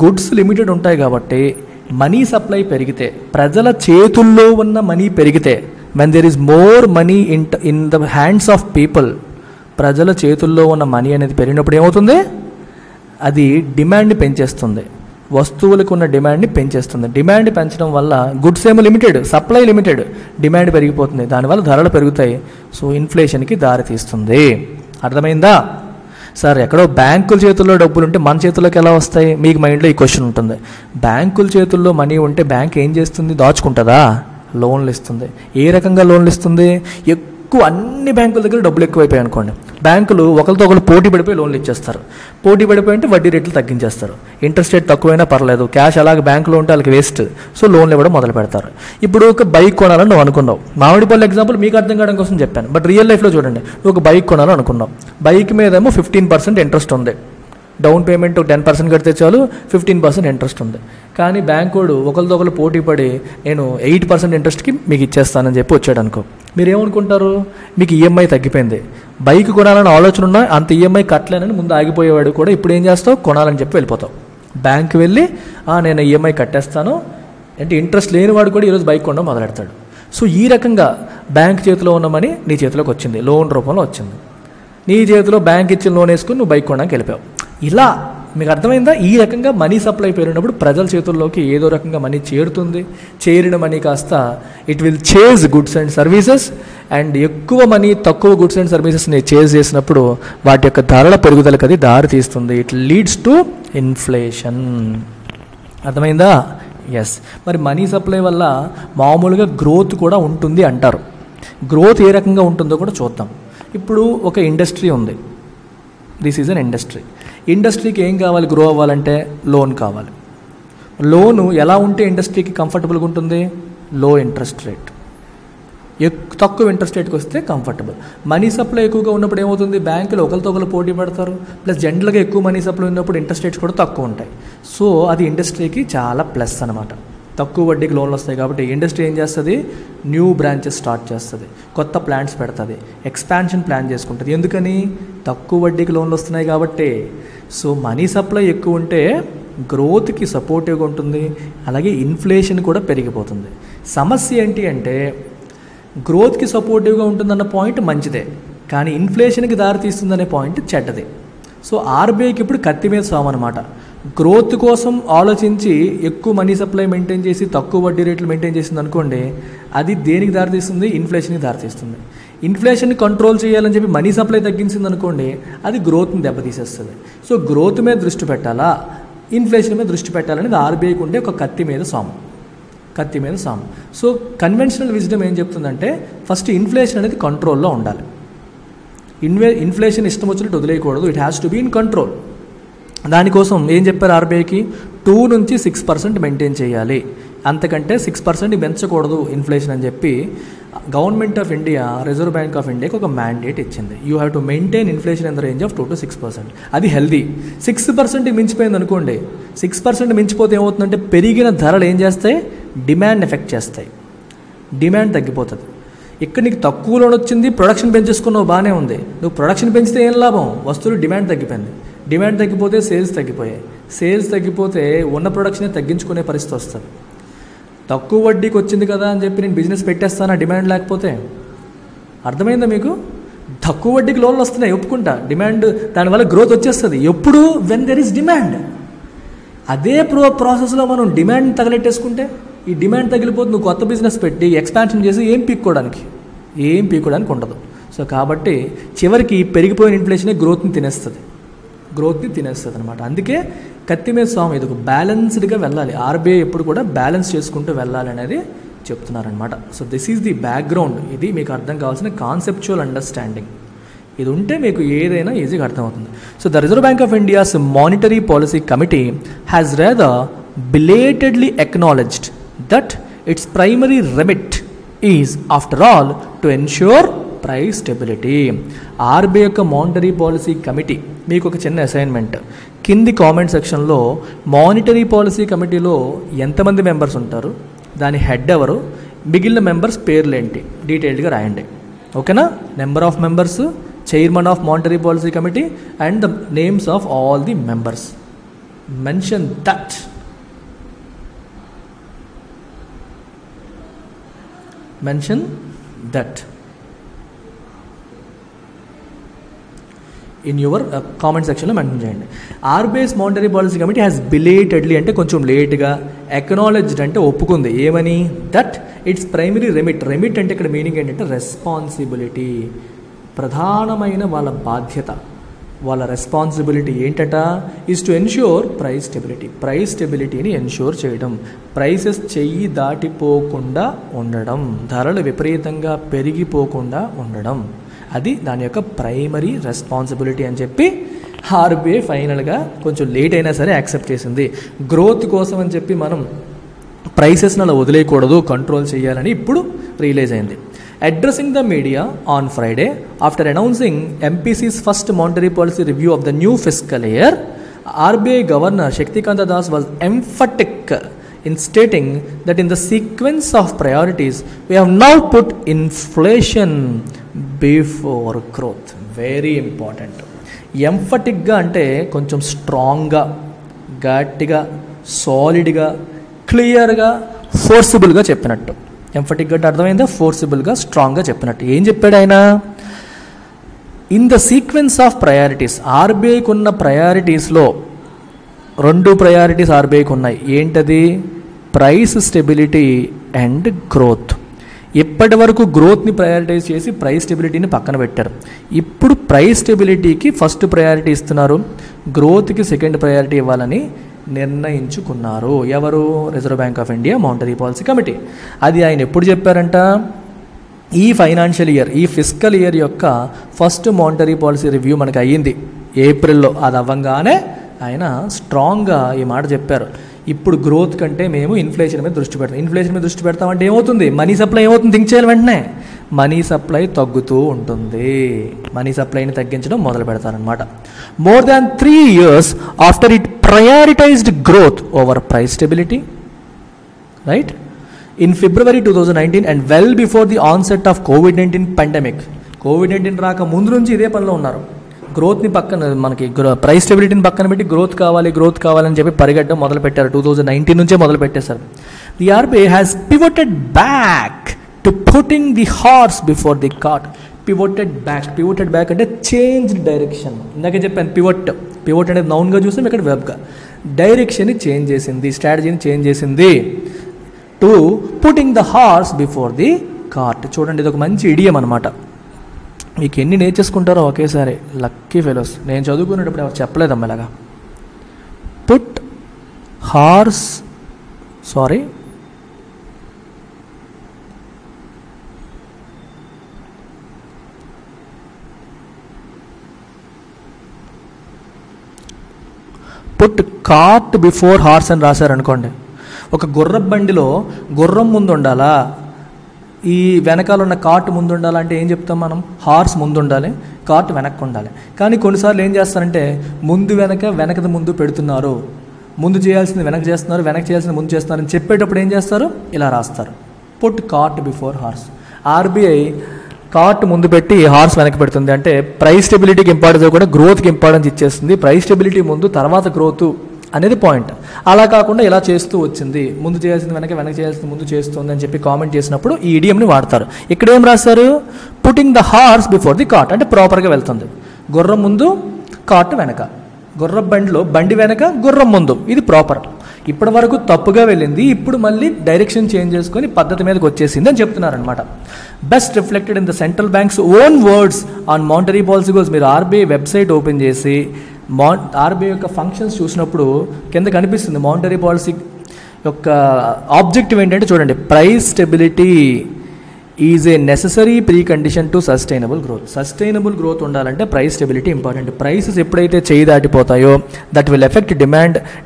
గుడ్స్ లిమిటెడ్ ఉంటాయి కాబట్టి మనీ సప్లై పెరిగితే, ప్రజల చేతుల్లో ఉన్న మనీ పెరిగితే, when there is more money in the hands of people, ప్రజల చేతుల్లో ఉన్న మనీ అనేది పెరిగినప్పుడు ఏమవుతుంది? అది డిమాండ్ని పెంచేస్తుంది, వస్తువులకు ఉన్న డిమాండ్ని పెంచేస్తుంది. డిమాండ్ పెంచడం వల్ల గుడ్స్ ఏమో లిమిటెడ్, సప్లై లిమిటెడ్, డిమాండ్ పెరిగిపోతుంది. దానివల్ల ధరలు పెరుగుతాయి. సో ఇన్ఫ్లేషన్కి దారితీస్తుంది. అర్థమైందా? సార్ ఎక్కడో బ్యాంకుల చేతుల్లో డబ్బులు ఉంటే మన చేతుల్లోకి ఎలా వస్తాయి? మీకు మైండ్లో ఈ క్వశ్చన్ ఉంటుంది. బ్యాంకుల చేతుల్లో మనీ ఉంటే బ్యాంక్ ఏం చేస్తుంది? దాచుకుంటుందా? లోన్లు ఇస్తుంది. ఏ రకంగా లోన్లు ఇస్తుంది? ఎక్కువ అన్ని బ్యాంకుల దగ్గర డబ్బులు ఎక్కువైపోయాయి అనుకోండి, బ్యాంకులు ఒకరితో ఒకరు పోటీ పడిపోయి లోన్లు ఇచ్చేస్తారు. పోటీ పడిపోయి అంటే వడ్డీ రేట్లు తగ్గించేస్తారు. ఇంట్రెస్ట్ రేట్ తక్కువైనా పర్లేదు, క్యాష్ అలాగే బ్యాంకులో ఉంటే వాళ్ళకి వేస్ట్. సో లోన్లు ఇవ్వడం మొదలు పెడతారు. ఇప్పుడు ఒక బైక్ కొనాలని నువ్వు అనుకున్నావు. మామిడి పళ్ళు ఎగ్జాంపుల్ మీకు అర్థం కావడం కోసం చెప్పాను, బట్ రియల్ లైఫ్లో చూడండి. నువ్వు ఒక బైక్ కొనాలని అనుకున్నావు. బైక్ మీదేమో 15% ఇంట్రెస్ట్ ఉంది. డౌన్ పేమెంట్ 10% కడితే చాలు, 15% ఇంట్రెస్ట్ ఉంది. కానీ బ్యాంక్ వాడు ఒకరితో ఒకరు పోటీ పడి నేను 8% ఇంట్రెస్ట్కి మీకు ఇచ్చేస్తానని చెప్పి వచ్చాడు అనుకో. మీరు ఏమనుకుంటారు? మీకు ఈఎంఐ తగ్గిపోయింది. బైక్ కొనాలని ఆలోచన ఉన్నా అంత ఈఎంఐ కట్టలేనని ముందు ఆగిపోయేవాడు కూడా ఇప్పుడు ఏం చేస్తావు? కొనాలని చెప్పి వెళ్ళిపోతావు. బ్యాంక్ వెళ్ళి నేను ఈఎంఐ కట్టేస్తాను అంటే ఇంట్రెస్ట్ లేనివాడు కూడా ఈరోజు బైక్ కొనడం మొదలెడతాడు. సో ఈ రకంగా బ్యాంక్ చేతిలో ఉన్న మనీ నీ చేతిలోకి వచ్చింది, లోన్ రూపంలో వచ్చింది. నీ చేతిలో బ్యాంక్ ఇచ్చిన లోన్ వేసుకుని నువ్వు బైక్ కొనడానికి వెళ్ళిపోయావు. ఇలా మీకు అర్థమైందా? ఈ రకంగా మనీ సప్లై పెరిగినప్పుడు ప్రజల చేతుల్లోకి ఏదో రకంగా మనీ చేరుతుంది. చేరిన మనీ కాస్త it will chase goods and services, and ఎక్కువ మనీ తక్కువ గుడ్స్ అండ్ సర్వీసెస్ని చేజ్ చేసినప్పుడు వాటి యొక్క ధరల పెరుగుదలకు అది దారి తీస్తుంది. It leads to inflation. అర్థమైందా? ఎస్. మరి మనీ సప్లై వల్ల మామూలుగా గ్రోత్ కూడా ఉంటుంది అంటారు. గ్రోత్ ఏ రకంగా ఉంటుందో కూడా చూద్దాం. ఇప్పుడు ఒక ఇండస్ట్రీ ఉంది. This is an industry. ఇండస్ట్రీకి ఏం కావాలి? గ్రో అవ్వాలంటే లోన్ కావాలి. లోను ఎలా ఉంటే ఇండస్ట్రీకి కంఫర్టబుల్గా ఉంటుంది? లో ఇంట్రెస్ట్ రేట్. తక్కువ ఇంట్రెస్ట్ రేట్కి వస్తే కంఫర్టబుల్. మనీ సప్లై ఎక్కువగా ఉన్నప్పుడు ఏమవుతుంది? బ్యాంకులు ఒకరితో ఒకరు పోటీ పడతారు. ప్లస్ జనరల్గా ఎక్కువ మనీ సప్లై ఉన్నప్పుడు ఇంట్రెస్ట్ రేట్స్ కూడా తక్కువ ఉంటాయి. సో అది ఇండస్ట్రీకి చాలా ప్లస్ అనమాట. తక్కువ వడ్డీకి లోన్లు వస్తాయి కాబట్టి ఇండస్ట్రీ ఏం చేస్తుంది? న్యూ బ్రాంచెస్ స్టార్ట్ చేస్తుంది, కొత్త ప్లాంట్స్ పెడుతుంది, ఎక్స్పాన్షన్ ప్లాన్ చేసుకుంటుంది. ఎందుకని? తక్కువ వడ్డీకి లోన్లు వస్తున్నాయి కాబట్టి. సో మనీ సప్లై ఎక్కువ ఉంటే గ్రోత్కి సపోర్టివ్గా ఉంటుంది, అలాగే ఇన్ఫ్లేషన్ కూడా పెరిగిపోతుంది. సమస్య ఏంటి అంటే గ్రోత్కి సపోర్టివ్గా ఉంటుందన్న పాయింట్ మంచిదే, కానీ ఇన్ఫ్లేషన్కి దారితీస్తుందనే పాయింట్ చెడ్డది. సో ఆర్బీఐకి ఇప్పుడు కత్తి మీద సామన్నమాట. గ్రోత్ కోసం ఆలోచించి ఎక్కువ మనీ సప్లై మెయింటైన్ చేసి తక్కువ వడ్డీ రేట్లు మెయింటైన్ చేసింది అనుకోండి, అది దేనికి దారితీస్తుంది? ఇన్ఫ్లేషన్కి దారితీస్తుంది. ఇన్ఫ్లేషన్ని కంట్రోల్ చేయాలని చెప్పి మనీ సప్లై తగ్గించింది అనుకోండి, అది గ్రోత్ని దెబ్బతీసేస్తుంది. సో గ్రోత్ మీద దృష్టి పెట్టాలా, ఇన్ఫ్లేషన్ మీద దృష్టి పెట్టాలనేది ఆర్బీఐకి ఉండే ఒక కత్తి మీద సాము. సో కన్వెన్షనల్ విజ్డమ్ ఏం చెప్తుందంటే ఫస్ట్ ఇన్ఫ్లేషన్ అనేది కంట్రోల్లో ఉండాలి. ఇన్ఫ్లేషన్ ఇష్టం వచ్చినట్టు వదిలేయకూడదు. It has to be in control. దానికోసం ఏం చెప్పారు? ఆర్బీఐకి 2 నుంచి 6% మెయింటైన్ చేయాలి, అంతకంటే 6% పెంచకూడదు ఇన్ఫ్లేషన్ అని చెప్పి government of India, reserve bank of ఇండియాకి ఒక మ్యాండేట్ ఇచ్చింది. You have to maintain inflation in the range of 2 to 6%. అది హెల్దీ. 6% మించిపోయింది అనుకోండి, 6% మించిపోతే ఏమవుతుందంటే పెరిగిన ధరలు ఏం చేస్తాయి? డిమాండ్ ఎఫెక్ట్ చేస్తాయి, డిమాండ్ తగ్గిపోతుంది. ఇక్కడ నీకు తక్కువ లోన్ వచ్చింది, ప్రొడక్షన్ పెంచేసుకున్నావు, బాగానే ఉంది. నువ్వు ప్రొడక్షన్ పెంచితే ఏం లాభం? వస్తువులు డిమాండ్ తగ్గిపోయింది. డిమాండ్ తగ్గిపోతే సేల్స్ తగ్గిపోయాయి. సేల్స్ తగ్గిపోతే ఉన్న ప్రొడక్షనే తగ్గించుకునే పరిస్థితి వస్తుంది. తక్కువ వడ్డీకి వచ్చింది కదా అని చెప్పి నేను బిజినెస్ పెట్టేస్తానా డిమాండ్ లేకపోతే? అర్థమైందా మీకు? తక్కువ వడ్డీకి లోన్లు వస్తున్నాయి, ఒప్పుకుంటా. డిమాండ్ దానివల్ల గ్రోత్ వచ్చేస్తుంది. ఎప్పుడు? When there is demand. అదే ప్రాసెస్లో మనం డిమాండ్ తగలెట్టేసుకుంటే ఈ డిమాండ్ తగిలిపోతే నువ్వు కొత్త బిజినెస్ పెట్టి ఎక్స్పాన్షన్ చేసి ఏం పీక్కోవడానికి ఉండదు. సో కాబట్టి చివరికి పెరిగిపోయిన ఇన్ఫ్లేషనే గ్రోత్ని తినేస్తుంది. గ్రోత్ని తినేస్తుంది అనమాట. అందుకే కత్తి మీద సాము, ఇది ఒక బ్యాలెన్స్డ్గా వెళ్ళాలి. ఆర్బీఐ ఎప్పుడు కూడా బ్యాలెన్స్ చేసుకుంటూ వెళ్ళాలి అనేది చెప్తున్నారనమాట. So this is the background. ఇది మీకు అర్థం కావాల్సిన కాన్సెప్చువల్ అండర్స్టాండింగ్. ఇది ఉంటే మీకు ఏదైనా ఈజీగా అర్థమవుతుంది. So the reserve bank of India's monetary policy committee has rather belatedly acknowledged that its primary remit is, after all, to ensure price stability. RBI యొక్క మానిటరీ పాలసీ కమిటీ మీకు ఒక చిన్న అసైన్మెంట్. కింది కామెంట్ సెక్షన్లో మానిటరీ పాలసీ కమిటీలో ఎంతమంది మెంబర్స్ ఉంటారు, దాని హెడ్ ఎవరు, మిగిలిన మెంబర్స్ పేర్లు ఏంటి డీటెయిల్డ్గా రాయండి. ఓకేనా? Number of members, chairman of monetary policy committee and the names of all the members. Mention that. Mention that in your comment సెక్షన్లో మెన్షన్ చేయండి. RBI's monetary policy committee has belatedly అంటే కొంచెం లేట్గా, అక్నాలెడ్జ్డ్ అంటే ఒప్పుకుంది. ఏమని? That its primary remit. Remit అంటే ఇక్కడ మీనింగ్ ఏంటంటే రెస్పాన్సిబిలిటీ, ప్రధానమైన వాళ్ళ బాధ్యత, వాళ్ళ రెస్పాన్సిబిలిటీ ఏంటట? Is to ensure price stability. Price స్టెబిలిటీని ఎన్ష్యూర్ చేయడం, ప్రైసెస్ చెయ్యి దాటిపోకుండా ఉండడం, ధరలు విపరీతంగా పెరిగిపోకుండా ఉండడం, అది దాని యొక్క ప్రైమరీ రెస్పాన్సిబిలిటీ అని చెప్పి ఆర్బీఐ ఫైనల్గా కొంచెం లేట్ అయినా సరే యాక్సెప్ట్ చేసింది. గ్రోత్ కోసం అని చెప్పి మనం ప్రైసెస్ని అలా వదిలేయకూడదు, కంట్రోల్ చేయాలని ఇప్పుడు రియలైజ్ అయింది. Addressing the media on Friday after announcing MPC's first monetary policy review of the new fiscal year, RBI Governor Shaktikanta Das was emphatic in stating that in the sequence of priorities, we have now put inflation before growth. Very important. ఎంఫటిక్గా అంటే కొంచెం స్ట్రాంగ్గా, గట్టిగా, సాలిడ్గా, క్లియర్గా, ఫోర్సిబుల్గా చెప్పినట్టు. ఎంఫటిక్గా అంటే అర్థమైందా? ఫోర్సిబుల్గా, స్ట్రాంగ్గా చెప్పినట్టు. ఏం చెప్పాడు ఆయన? In the sequence of priorities, ఆర్బీఐకి ఉన్న ప్రయారిటీస్లో 2 ప్రయారిటీస్ ఆర్బీఐకి ఉన్నాయి. ఏంటది? Price stability and growth. ఇప్పటి వరకు గ్రోత్ని ప్రయారిటైజ్ చేసి ప్రైస్ స్టెబిలిటీని పక్కన పెట్టారు. ఇప్పుడు ప్రైస్ స్టెబిలిటీకి ఫస్ట్ ప్రయారిటీ ఇస్తున్నారు, గ్రోత్కి సెకండ్ ప్రయారిటీ ఇవ్వాలని నిర్ణయించుకున్నారు. ఎవరు? Reserve bank of India monetary policy committee. అది ఆయన ఎప్పుడు చెప్పారంట? ఈ ఫైనాన్షియల్ ఇయర్, ఈ ఫిస్కల్ ఇయర్ యొక్క ఫస్ట్ మానిటరీ పాలసీ రివ్యూ మనకి అయ్యింది ఏప్రిల్లో. అది అవ్వంగానే ఆయన స్ట్రాంగ్గా ఈ మాట చెప్పారు. ఇప్పుడు గ్రోత్ కంటే మేము ఇన్ఫ్లేషన్ మీద దృష్టి పెడతాం. ఇన్ఫ్లేషన్ మీద దృష్టి పెడతామంటే ఏమవుతుంది? మనీ సప్లై ఏమవుతుంది? థింక్ చేయాలి వెంటనే. మనీ సప్లై తగ్గుతూ ఉంటుంది. మనీ సప్లైని తగ్గించడం మొదలు పెడతారనమాట. More than 3 years after it prioritised growth over price stability, right? In February 2019 and well before the onset of COVID-19 pandemic. COVID-19 రాక ముందు నుంచి ఇదే పనిలో ఉన్నారు. గ్రోత్ని పక్కన, మనకి ప్రైస్ స్టెబిలిటీని పక్కన పెట్టి గ్రోత్ కావాలని చెప్పి పరిగెట్టడం మొదలు పెట్టారు. 2019 నుంచే మొదలు పెట్టేశారు. The RBI has pivoted back to putting the horse before the cart. Pivoted back అంటే చేంజ్ డైరెక్షన్. ఇందాక చెప్పాను పివోట్ అనేది నౌన్గా చూసాం, ఇక్కడ వెబ్గా. డైరెక్షన్ని చేంజ్ చేసింది, స్ట్రాటజీని చేంజ్ చేసింది. To putting the horse before the cart. చూడండి, ఇది ఒక మంచి ఇడియం అనమాట. మీకు ఎన్ని నేర్చేసుకుంటారో ఒకేసారి. Lucky fellows. నేను చదువుకునేటప్పుడు ఎవరు చెప్పలేదమ్మా ఇలాగా. Put horse put cart before horse అని రాశారనుకోండి. ఒక గుర్రం బండిలో గుర్రం ముందు ఉండాలా, ఈ వెనకాల ఉన్న కార్ట్ ముందు ఉండాలంటే ఏం చెప్తాం మనం? హార్స్ ముందు ఉండాలి, కార్ట్ వెనక్కి ఉండాలి. కానీ కొన్నిసార్లు ఏం చేస్తారంటే ముందు వెనకది ముందు పెడుతున్నారు, ముందు చేయాల్సింది వెనక్కి చేస్తున్నారు, వెనక్కి చేయాల్సింది ముందు చేస్తున్నారు అని చెప్పేటప్పుడు ఏం చేస్తారు? ఇలా రాస్తారు, put cart before horse. RBI cart ముందు పెట్టి హార్స్ వెనక్కి పెడుతుంది. అంటే ప్రైస్ స్టెబిలిటీకి ఇంపార్టెన్స్ కూడా గ్రోత్కి ఇంపార్టెన్స్ ఇచ్చేస్తుంది. ప్రైస్ స్టెబిలిటీ ముందు, తర్వాత గ్రోత్ అనేది పాయింట్. అలా కాకుండా ఇలా చేస్తూ వచ్చింది, ముందు చేయాల్సింది వెనక్కి చేయాల్సింది ముందు చేస్తుంది అని చెప్పి కామెంట్ చేసినప్పుడు ఈ ఈడియంని వాడతారు. ఇక్కడ ఏం రాస్తారు? Putting the horse before the cart. అంటే ప్రాపర్గా వెళ్తుంది. గుర్రం ముందు, కార్ట్ వెనక. గుర్రం బండిలో బండి వెనక, గుర్రం ముందు. ఇది ప్రాపర్. ఇప్పటి వరకు తప్పుగా వెళ్ళింది, ఇప్పుడు మళ్ళీ డైరెక్షన్ చేంజ్ చేసుకొని పద్ధతి మీదకి వచ్చేసింది అని చెప్తున్నారనమాట. Best reflected in the central bank's own words on monetary policy goals. మీరు ఆర్బీఐ వెబ్సైట్ ఓపెన్ చేసి ఆర్బీఐ యొక్క ఫంక్షన్స్ చూసినప్పుడు కింద కనిపిస్తుంది మానిటరీ పాలసీ యొక్క ఆబ్జెక్టివ్ ఏంటంటే చూడండి, price stability is a necessary precondition to sustainable growth. Sustainable growth ఉండాలంటే ప్రైస్ స్టెబిలిటీ ఇంపార్టెంట్. ప్రైసెస్ ఎప్పుడైతే చేయి దాటిపోతాయో that will affect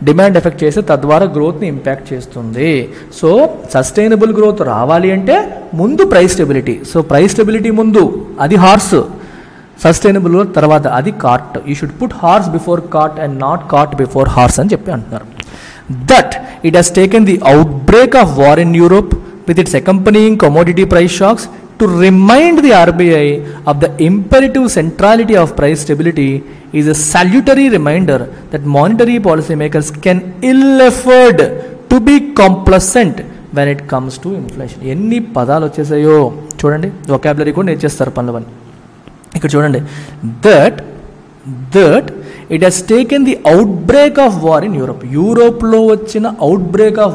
demand affect చేస్తే తద్వారా గ్రోత్ని ఇంపాక్ట్ చేస్తుంది. సో సస్టైనబుల్ గ్రోత్ రావాలి అంటే ముందు price stability. So price stability ముందు అది హార్స్, సస్టైనబుల్ గ్రోత్ తర్వాత అది cart. You should put horse before cart and not cart before horse అని చెప్పి అంటున్నారు. That it has taken the outbreak of war in Europe with its accompanying commodity price shocks to remind the RBI of the imperative centrality of price stability is a salutary reminder that monetary policymakers can ill afford to be complacent when it comes to inflation. ఎన్ని పదాలు వచ్చేసాయో చూడండి, వొకాబులరీ కూడా నేర్చేస్తారు పనులు. ఇక్కడ చూడండి, that it has taken the outbreak of war in Europe. యూరోప్లో వచ్చిన అవుట్బ్రేక్ ఆఫ్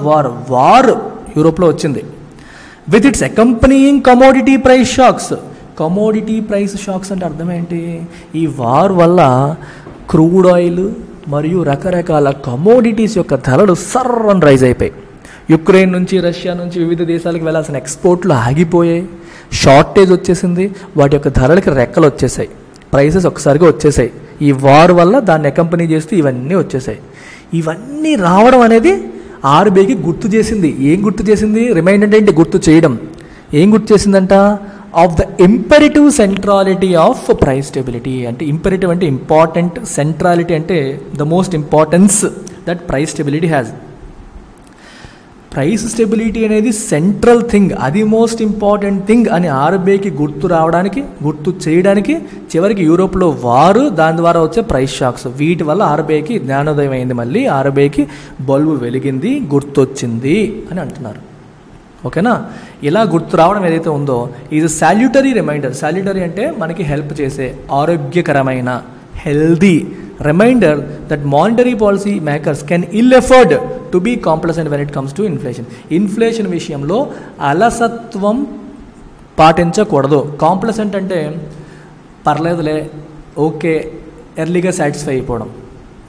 వార్ యూరోప్లో వచ్చింది. With its accompanying commodity price shocks. Commodity price shocks అంటే అర్థం ఏంటి? ఈ వార్ వల్ల క్రూడ్ ఆయిల్ మరియు రకరకాల కమోడిటీస్ యొక్క ధరలు సర్రని రైజ్ అయిపోయాయి. యుక్రెయిన్ నుంచి, రష్యా నుంచి వివిధ దేశాలకు వెళ్ళాల్సిన ఎక్స్పోర్ట్లు ఆగిపోయాయి. షార్టేజ్ వచ్చేసింది, వాటి యొక్క ధరలకి రెక్కలు వచ్చేసాయి, ప్రైసెస్ ఒక్కసారిగా వచ్చేసాయి. ఈ వార్ వల్ల దాన్ని అకంపెనీ చేస్తూ ఇవన్నీ వచ్చేసాయి. ఇవన్నీ రావడం అనేది ఆర్బీఐకి గుర్తు చేసింది. ఏం గుర్తు చేసింది? రిమైండ్ అంటే ఏంటి? గుర్తు చేయడం. ఏం గుర్తు చేసిందంట? Of the imperative centrality of price stability. అంటే ఇంపెరిటివ్ అంటే ఇంపార్టెంట్, సెంట్రాలిటీ అంటే the most importance that price stability has. Price stability అనేది సెంట్రల్ థింగ్, అది మోస్ట్ ఇంపార్టెంట్ థింగ్ అని ఆర్బీఐకి గుర్తు చేయడానికి చివరికి యూరోప్లో వారు, దాని ద్వారా వచ్చే ప్రైస్ షాక్స్, వీటి వల్ల ఆర్బీఐకి జ్ఞానోదయం అయింది. మళ్ళీ ఆర్బీఐకి బల్బు వెలిగింది, గుర్తొచ్చింది అని అంటున్నారు. ఓకేనా? ఇలా గుర్తు రావడం ఏదైతే ఉందో ఈజ్ సాల్యూటరీ రిమైండర్. సాల్యూటరీ అంటే మనకి హెల్ప్ చేసే, ఆరోగ్యకరమైన, healthy reminder that monetary policy makers can ill afford to be complacent when it comes to inflation. Inflation విషయంలో అలసత్వం పాటించకూడదు. కాంప్లసెంట్ అంటే పర్లేదులే, ఓకే, ఎర్లీగా సాటిస్ఫై అయిపోవడం.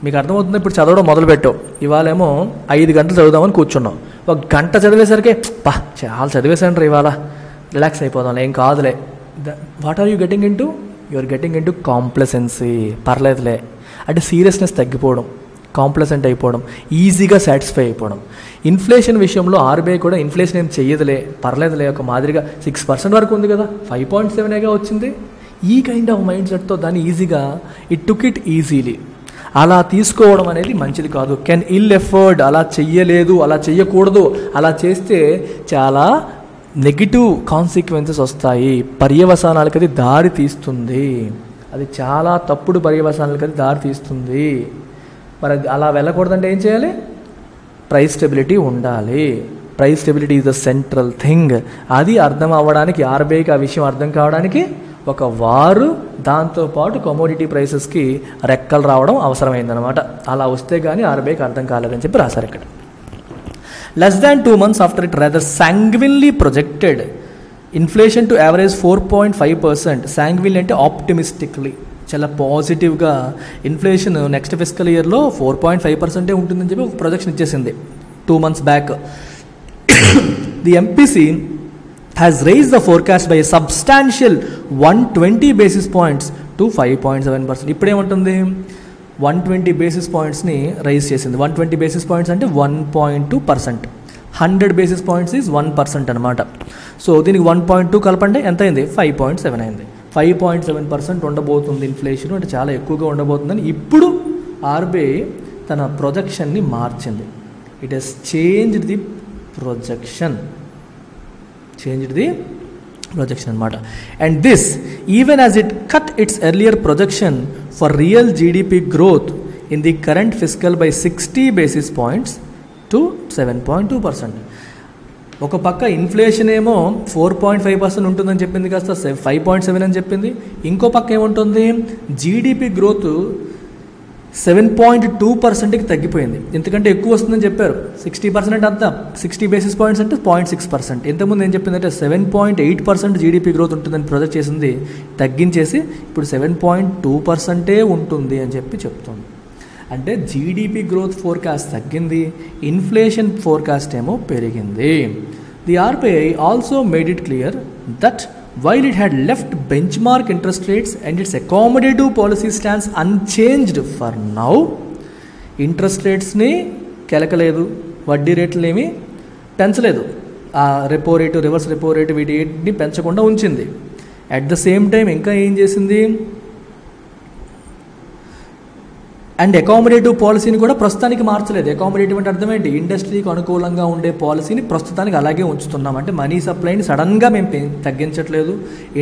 మీకు అర్థమవుతుంది? ఇప్పుడు చదవడం మొదలుపెట్టావు, ఇవాళేమో 5 గంటలు చదువుదామని కూర్చున్నాం. 1 గంట చదివేసరికి చాలా చదివేసాను ఇవాళ, రిలాక్స్ అయిపోదాం, ఏం కాదులే. What are you getting into? You are getting into complacency. పర్లేదులే అంటే సీరియస్నెస్ తగ్గిపోవడం, కాంప్లసెంట్ అయిపోవడం, ఈజీగా సాటిస్ఫై అయిపోవడం. ఇన్ఫ్లేషన్ విషయంలో ఆర్బీఐ కూడా ఇన్ఫ్లేషన్ ఏం చెయ్యదులే, పర్లేదులే, ఒక మాదిరిగా 6% వరకు ఉంది కదా, 5.7గా వచ్చింది, ఈ కైండ్ ఆఫ్ మైండ్ సెట్తో దాన్ని ఈజీగా ఇట్ టుక్ ఇట్ ఈజీలీ. అలా తీసుకోవడం అనేది మంచిది కాదు. కెన్ ఇల్ ఎఫర్డ్, అలా చెయ్యలేదు, అలా చెయ్యకూడదు, అలా చేస్తే చాలా నెగిటివ్ కాన్సిక్వెన్సెస్ వస్తాయి, పర్యవసానాలకి అది దారి తీస్తుంది, అది చాలా తప్పుడు పర్యవసానాలకి అది దారి తీస్తుంది. మరి అది అలా వెళ్ళకూడదంటే ఏం చేయాలి? ప్రైస్ స్టెబిలిటీ ఉండాలి. Price stability is the central thing. అది అర్థం అవ్వడానికి, ఆర్బీఐకి ఆ విషయం అర్థం కావడానికి ఒక వారు, దాంతోపాటు కమోడిటీ ప్రైసెస్కి రెక్కలు రావడం అవసరమైందనమాట. అలా వస్తే కానీ ఆర్బీఐకి అర్థం కాలేదని చెప్పి రాశారు ఇక్కడ. Less than 2 months after it rather sanguinely projected inflation to average 4.5%. sanguine అంటే ఆప్టిమిస్టిక్లీ, చాలా పాజిటివ్గా ఇన్ఫ్లేషన్ నెక్స్ట్ ఫిస్కల్ ఇయర్లో 4.5% ఉంటుందని చెప్పి ఒక ప్రొజెక్షన్ ఇచ్చేసింది 2 months back. The MPC has raised the forecast by a substantial 120 basis points to 5.7%. ఇప్పుడేముంటుంది? 120 basis pointsని రైజ్ చేసింది. 120 basis points అంటే 1.2%. 100 basis points ఈజ్ 1% అనమాట. సో దీనికి 1.2 కలపండి, ఎంత అయింది? 5.7 అయింది. 5.7% ఉండబోతుంది ఇన్ఫ్లేషన్, అంటే చాలా ఎక్కువగా ఉండబోతుందని ఇప్పుడు ఆర్బీఐ తన ప్రొజెక్షన్ని మార్చింది. It has changed the projection అనమాట. And this even as it cut its earlier projection for real GDP growth in the current fiscal by 60 basis points to 7.2%. ఒక పక్క ఇన్ఫ్లేషన్ ఏమో 4.5% ఉంటుందని చెప్పింది, కాస్త 5.7 అని చెప్పింది. ఇంకో పక్క ఏముంటుంది? జీడిపి గ్రోత్ 7.2%కి తగ్గిపోయింది. ఎందుకంటే ఎక్కువ వస్తుందని చెప్పారు. 60% అంతా 60 బేసిస్ పాయింట్స్ అంటే 0.6%. ఇంతకుముందు ఏం చెప్పిందంటే 7.8% జీడిపి గ్రోత్ ఉంటుందని ప్రొజెక్ట్ చేసింది, తగ్గించేసి ఇప్పుడు 7.2% ఉంటుంది అని చెప్తుంది. అంటే జీడిపి గ్రోత్ ఫోర్కాస్ట్ తగ్గింది, ఇన్ఫ్లేషన్ ఫోర్కాస్ట్ ఏమో పెరిగింది. The RBI also made it clear that while it had left benchmark interest rates and its accommodative policy stands unchanged for now, interest రేట్స్ని కెలకలేదు, వడ్డీ రేట్లు ఏమీ పెంచలేదు, ఆ repo rate, reverse repo rate వీటిని పెంచకుండా ఉంచింది. అట్ ద సేమ్ టైం ఇంకా ఏం చేసింది, అండ్ అకామిడేటివ్ పాలసీని కూడా ప్రస్తుతానికి మార్చలేదు. అకామిడేటివ్ అంటే అర్థం ఏంటి, ఇండస్ట్రీకి అనుకూలంగా ఉండే పాలసీని ప్రస్తుతానికి అలాగే ఉంచుతున్నాం. అంటే మనీ సప్లైని సడన్గా మేము తగ్గించట్లేదు,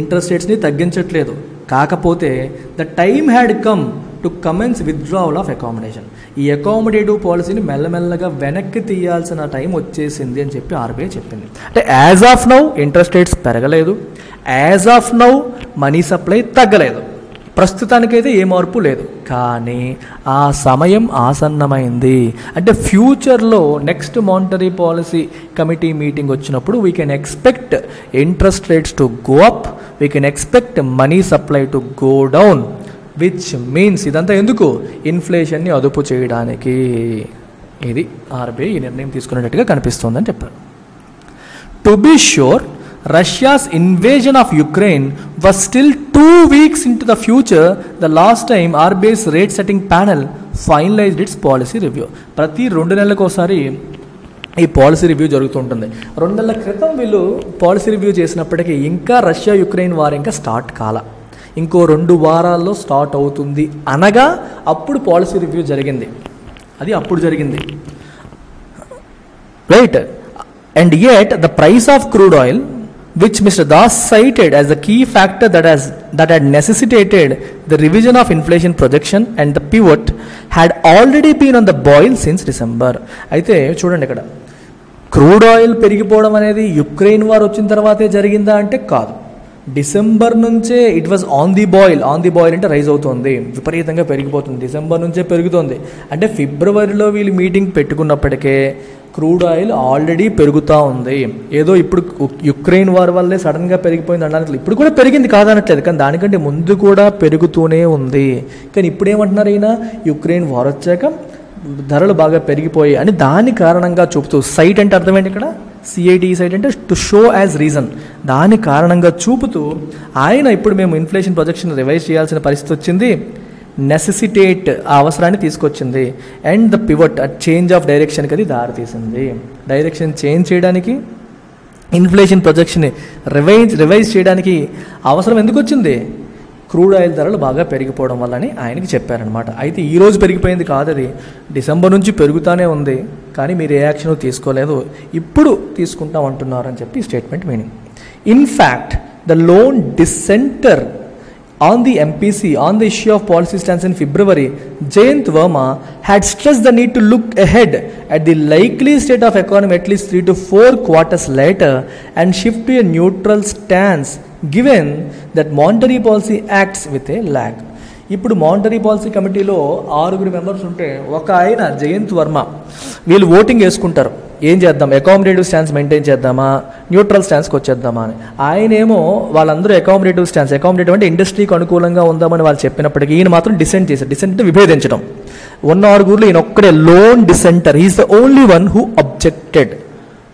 ఇంట్రెస్ట్ రేట్స్ని తగ్గించట్లేదు. కాకపోతే the time had come to commence withdrawal of accommodation. ఈ అకామిడేటివ్ పాలసీని మెల్లమెల్లగా వెనక్కి తీయాల్సిన టైం వచ్చేసింది అని చెప్పి ఆర్బీఐ చెప్పింది. అంటే as of now interest rates పెరగలేదు, as of now money supply తగ్గలేదు, ప్రస్తుతానికైతే ఏ మార్పు లేదు. కానీ ఆ సమయం ఆసన్నమైంది. అంటే ఫ్యూచర్లో next monetary policy committee meeting వచ్చినప్పుడు we can expect interest rates to go up, we can expect money supply to go down, which means ఇదంతా ఎందుకు, ఇన్ఫ్లేషన్ని అదుపు చేయడానికి. ఇది ఆర్బీఐ ఈ నిర్ణయం తీసుకునేటట్టుగా కనిపిస్తుందని చెప్పారు. To be sure, Russia's invasion of Ukraine was still 2 weeks into the future the last time RBI's rate setting panel finalized its policy review. ప్రతి 2 నెలలకు ఒకసారి ఈ పాలసీ రివ్యూ జరుగుతుంటుంది. 2 నెలల క్రితం వీళ్ళు పాలసీ రివ్యూ చేసినప్పటికీ ఇంకా రష్యా యుక్రెయిన్ వార్ ఇంకా స్టార్ట్ కాల, ఇంకో 2 వారాల్లో స్టార్ట్ అవుతుంది అనగా అప్పుడు పాలసీ రివ్యూ జరిగింది. అది అప్పుడు జరిగింది, right. And yet the price of crude oil, which Mr. Das cited as the key factor that had necessitated the revision of inflation projection and the pivot, had already been on the boil since December. అయితే చూడండి, ఇక్కడ క్రూడ్ ఆయిల్ పెరిగిపోవడం అనేది యుక్రెయిన్ వార్ వచ్చిన తర్వాతే జరిగిందా అంటే కాదు, డిసెంబర్ నుంచే it was on the boil. On the boil అంటే రైజ్ అవుతుంది, విపరీతంగా పెరిగిపోతుంది, డిసెంబర్ నుంచే పెరుగుతుంది. అంటే ఫిబ్రవరిలో వీళ్ళు మీటింగ్ పెట్టుకున్నప్పటికే క్రూడ్ ఆయిల్ ఆల్రెడీ పెరుగుతూ ఉంది. ఏదో ఇప్పుడు యుక్రెయిన్ వార్ వల్లే సడన్గా పెరిగిపోయింది అనడానికి, ఇప్పుడు కూడా పెరిగింది కాదనట్లేదు, కానీ దానికంటే ముందు కూడా పెరుగుతూనే ఉంది. కానీ ఇప్పుడు ఏమంటున్నారు ఈయన, యుక్రెయిన్ వార్ వచ్చాక ధరలు బాగా పెరిగిపోయాయి అని దాని కారణంగా చూపుతూ, సైట్ అంటే అర్థం ఏంటి ఇక్కడ, సిఐటి సైట్ అంటే టు షో యాజ్ రీజన్, దాని కారణంగా చూపుతూ ఆయన ఇప్పుడు మేము ఇన్ఫ్లేషన్ ప్రొజెక్షన్ రివైజ్ చేయాల్సిన పరిస్థితి వచ్చింది, నెసెసిటేట్ ఆ అవసరాన్ని తీసుకొచ్చింది, and the pivot change of డైరెక్షన్కి అది దారితీసింది. డైరెక్షన్ చేంజ్ చేయడానికి, ఇన్ఫ్లేషన్ ప్రొజెక్షన్ని రివైజ్ చేయడానికి అవసరం ఎందుకు వచ్చింది, క్రూడ్ ఆయిల్ ధరలు బాగా పెరిగిపోవడం వల్లని ఆయనకి చెప్పారనమాట. అయితే ఈరోజు పెరిగిపోయింది కాదు, అది డిసెంబర్ నుంచి పెరుగుతూనే ఉంది, కానీ మీరు ఏ యాక్షన్ తీసుకోలేదు, ఇప్పుడు తీసుకుంటాం అంటున్నారు అని చెప్పి statement meaning. In fact the lone dissenter on the MPC on the issue of policy stance in February, Jayant Verma had stressed the need to look ahead at the likely state of economy at least 3 to 4 quarters later and shift to a neutral stance given that monetary policy acts with a lag. ఇప్పుడు మానిటరీ పాలసీ కమిటీలో 6 మెంబర్స్ ఉంటే ఒక ఆయన జయంత్ వర్మ, వీళ్ళు ఓటింగ్ వేసుకుంటారు, ఏం చేద్దాం, అకామిడేటివ్ స్టాన్స్ మెయింటైన్ చేద్దామా, న్యూట్రల్ స్టాన్స్కి వచ్చేద్దామా అని. ఆయనేమో వాళ్ళందరూ అకామిడేటివ్ స్టాన్స్, అకామిడేటివ్ అంటే ఇండస్ట్రీకి అనుకూలంగా ఉందామని వాళ్ళు చెప్పినప్పటికీ ఈయన మాత్రం డిసెంట్ చేశారు. డిసెంట్ అంటే విభేదించడం. 6 ఈయన ఒక్కడే lone dissenter, he's the only one who objected,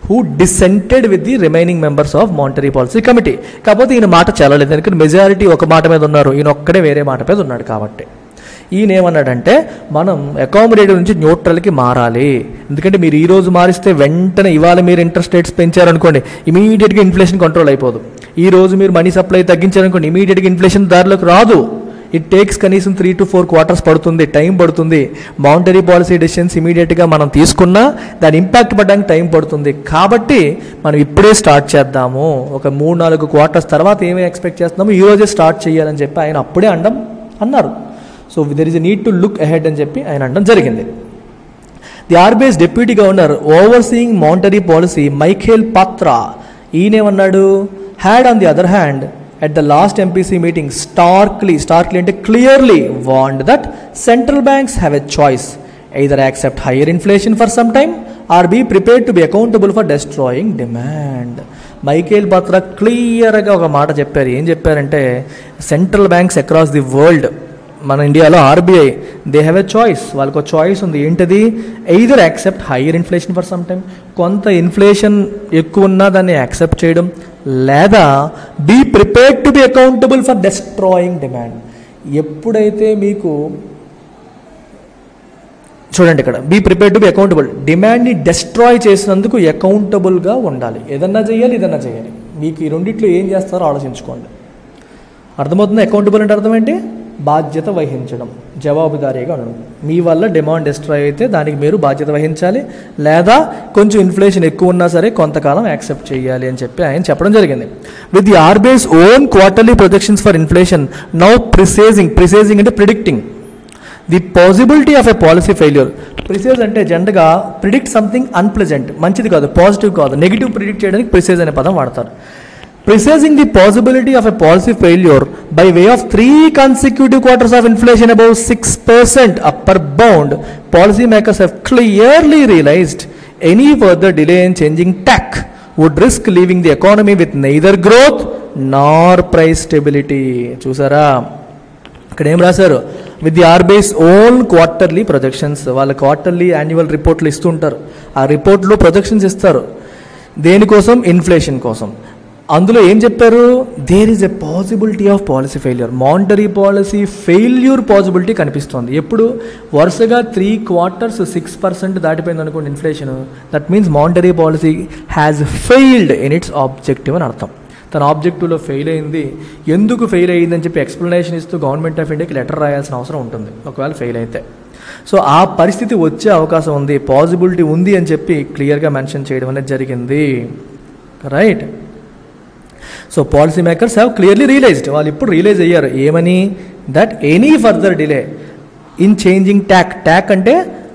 who dissented with the remaining members of monetary policy committee. కాకపోతే ఈయన మాట చెల్లలేదు, ఎందుకంటే మెజారిటీ ఒక మాట మీద ఉన్నారు, ఈయన ఒక్కడే వేరే మాట మీద ఉన్నాడు. కాబట్టి ఈయన ఏమన్నాడంటే మనం అకామిడేటివ్ నుంచి న్యూట్రల్కి మారాలి, ఎందుకంటే మీరు ఈ రోజు మారిస్తే వెంటనే ఇవాళ మీరు ఇంట్రెస్ట్ రేట్స్ పెంచారనుకోండి ఇమీడియట్గా ఇన్ఫ్లేషన్ కంట్రోల్ అయిపోదు. ఈ రోజు మీరు మనీ సప్లై తగ్గించారనుకోండి ఇమీడియట్గా ఇన్ఫ్లేషన్ దారిలోకి రాదు. ఇట్ టేక్స్ కనీసం 3 to 4 quarters పడుతుంది, టైం పడుతుంది. మానిటరీ పాలసీ డెసిషన్స్ ఇమీడియట్గా మనం తీసుకున్నా దాని ఇంపాక్ట్ పడడానికి టైం పడుతుంది. కాబట్టి మనం ఇప్పుడే స్టార్ట్ చేద్దాము, ఒక 3-4 quarters తర్వాత ఏమేమి ఎక్స్పెక్ట్ చేస్తున్నామో ఈ రోజే స్టార్ట్ చేయాలని చెప్పి ఆయన అప్పుడే అన్నారు. So there is a need to look ahead అని చెప్పి ఆయన అనడం జరిగింది. The RBI's deputy governor overseeing monetary policy Michael Patra, ఈయనేమన్నాడు, had on the other hand at the last MPC meeting starkly అంటే clearly warned that central banks have a choice, either accept higher inflation for some time or be prepared to be accountable for destroying demand. Michael Patra క్లియర్గా ఒక మాట చెప్పారు. ఏం చెప్పారంటే central banks across the world, మన ఇండియాలో RBI, they have a choice, వాళ్ళకు ఒక చాయిస్ ఉంది. ఏంటిది? Either accept higher inflation for some time, కొంత ఇన్ఫ్లేషన్ ఎక్కువ ఉన్నా దాన్ని యాక్సెప్ట్ చేయడం, లేదా be prepared to be accountable for destroying demand. ఎప్పుడైతే మీకు చూడండి ఇక్కడ be prepared to be accountable, డిమాండ్ని డెస్ట్రాయ్ చేసినందుకు అకౌంటబుల్గా ఉండాలి. ఏదన్నా చేయాలి, ఇదన్నా చేయాలి. మీకు ఈ రెండిట్లో ఏం చేస్తారో ఆలోచించుకోండి. అర్థమవుతుంది? అకౌంటబుల్ అంటే అర్థం ఏంటి? బాధ్యత వహించడం, జవాబుదారీగా ఉండడం. మీ వల్ల డిమాండ్ డిస్ట్రాయ్ అయితే దానికి మీరు బాధ్యత వహించాలి, లేదా కొంచెం ఇన్ఫ్లేషన్ ఎక్కువ ఉన్నా సరే కొంతకాలం యాక్సెప్ట్ చేయాలి అని చెప్పి ఆయన చెప్పడం జరిగింది. With the RBI's own quarterly projections for inflation now precising అంటే predicting the possibility of a policy failure. Precise అంటే జనరల్గా ప్రిడిక్ట్ సంథింగ్ అన్ప్లెజెంట్, మంచిది కాదు, పాజిటివ్ కాదు, నెగిటివ్ ప్రిడిక్ట్ చేయడానికి ప్రిసైజ్ అనే పదం వాడతారు. Precising the possibility of a policy failure by way of 3 consecutive quarters of inflation above 6% upper bound, policymakers have clearly realized any further delay in changing tack would risk leaving the economy with neither growth nor price stability. చూసారా ఇక్కడ ఏం రాశారు? With the RBI's own quarterly projections, వాళ్ళ క్వార్టర్లీ యాన్యువల్ రిపోర్ట్లు ఇస్తుంటారు. ఆ రిపోర్ట్లో ప్రొజెక్షన్స్ ఇస్తారు. దేనికోసం? ఇన్ఫ్లేషన్ కోసం. అందులో ఏం చెప్పారు? There is a possibility of policy failure, monetary policy failure possibility కనిపిస్తుంది. ఎప్పుడు? వరుసగా 3 quarters 6% దాటిపోయింది అనుకోండి inflation, that means monetary policy has failed in its objective అని అర్థం. తన ఆబ్జెక్టివ్లో ఫెయిల్ అయింది. ఎందుకు ఫెయిల్ అయ్యిందని చెప్పి ఎక్స్ప్లెనేషన్ ఇస్తూ గవర్నమెంట్ ఆఫ్ ఇండియాకి లెటర్ రాయాల్సిన అవసరం ఉంటుంది ఒకవేళ ఫెయిల్ అయితే. సో ఆ పరిస్థితి వచ్చే అవకాశం ఉంది, పాసిబిలిటీ ఉంది అని చెప్పి క్లియర్గా మెన్షన్ చేయడం అనేది జరిగింది. Right? So policy makers have clearly realised, వాళ్ళు ఇప్పుడు రియలైజ్ అయ్యారు. ఏమని? That any further delay in changing tack అంటే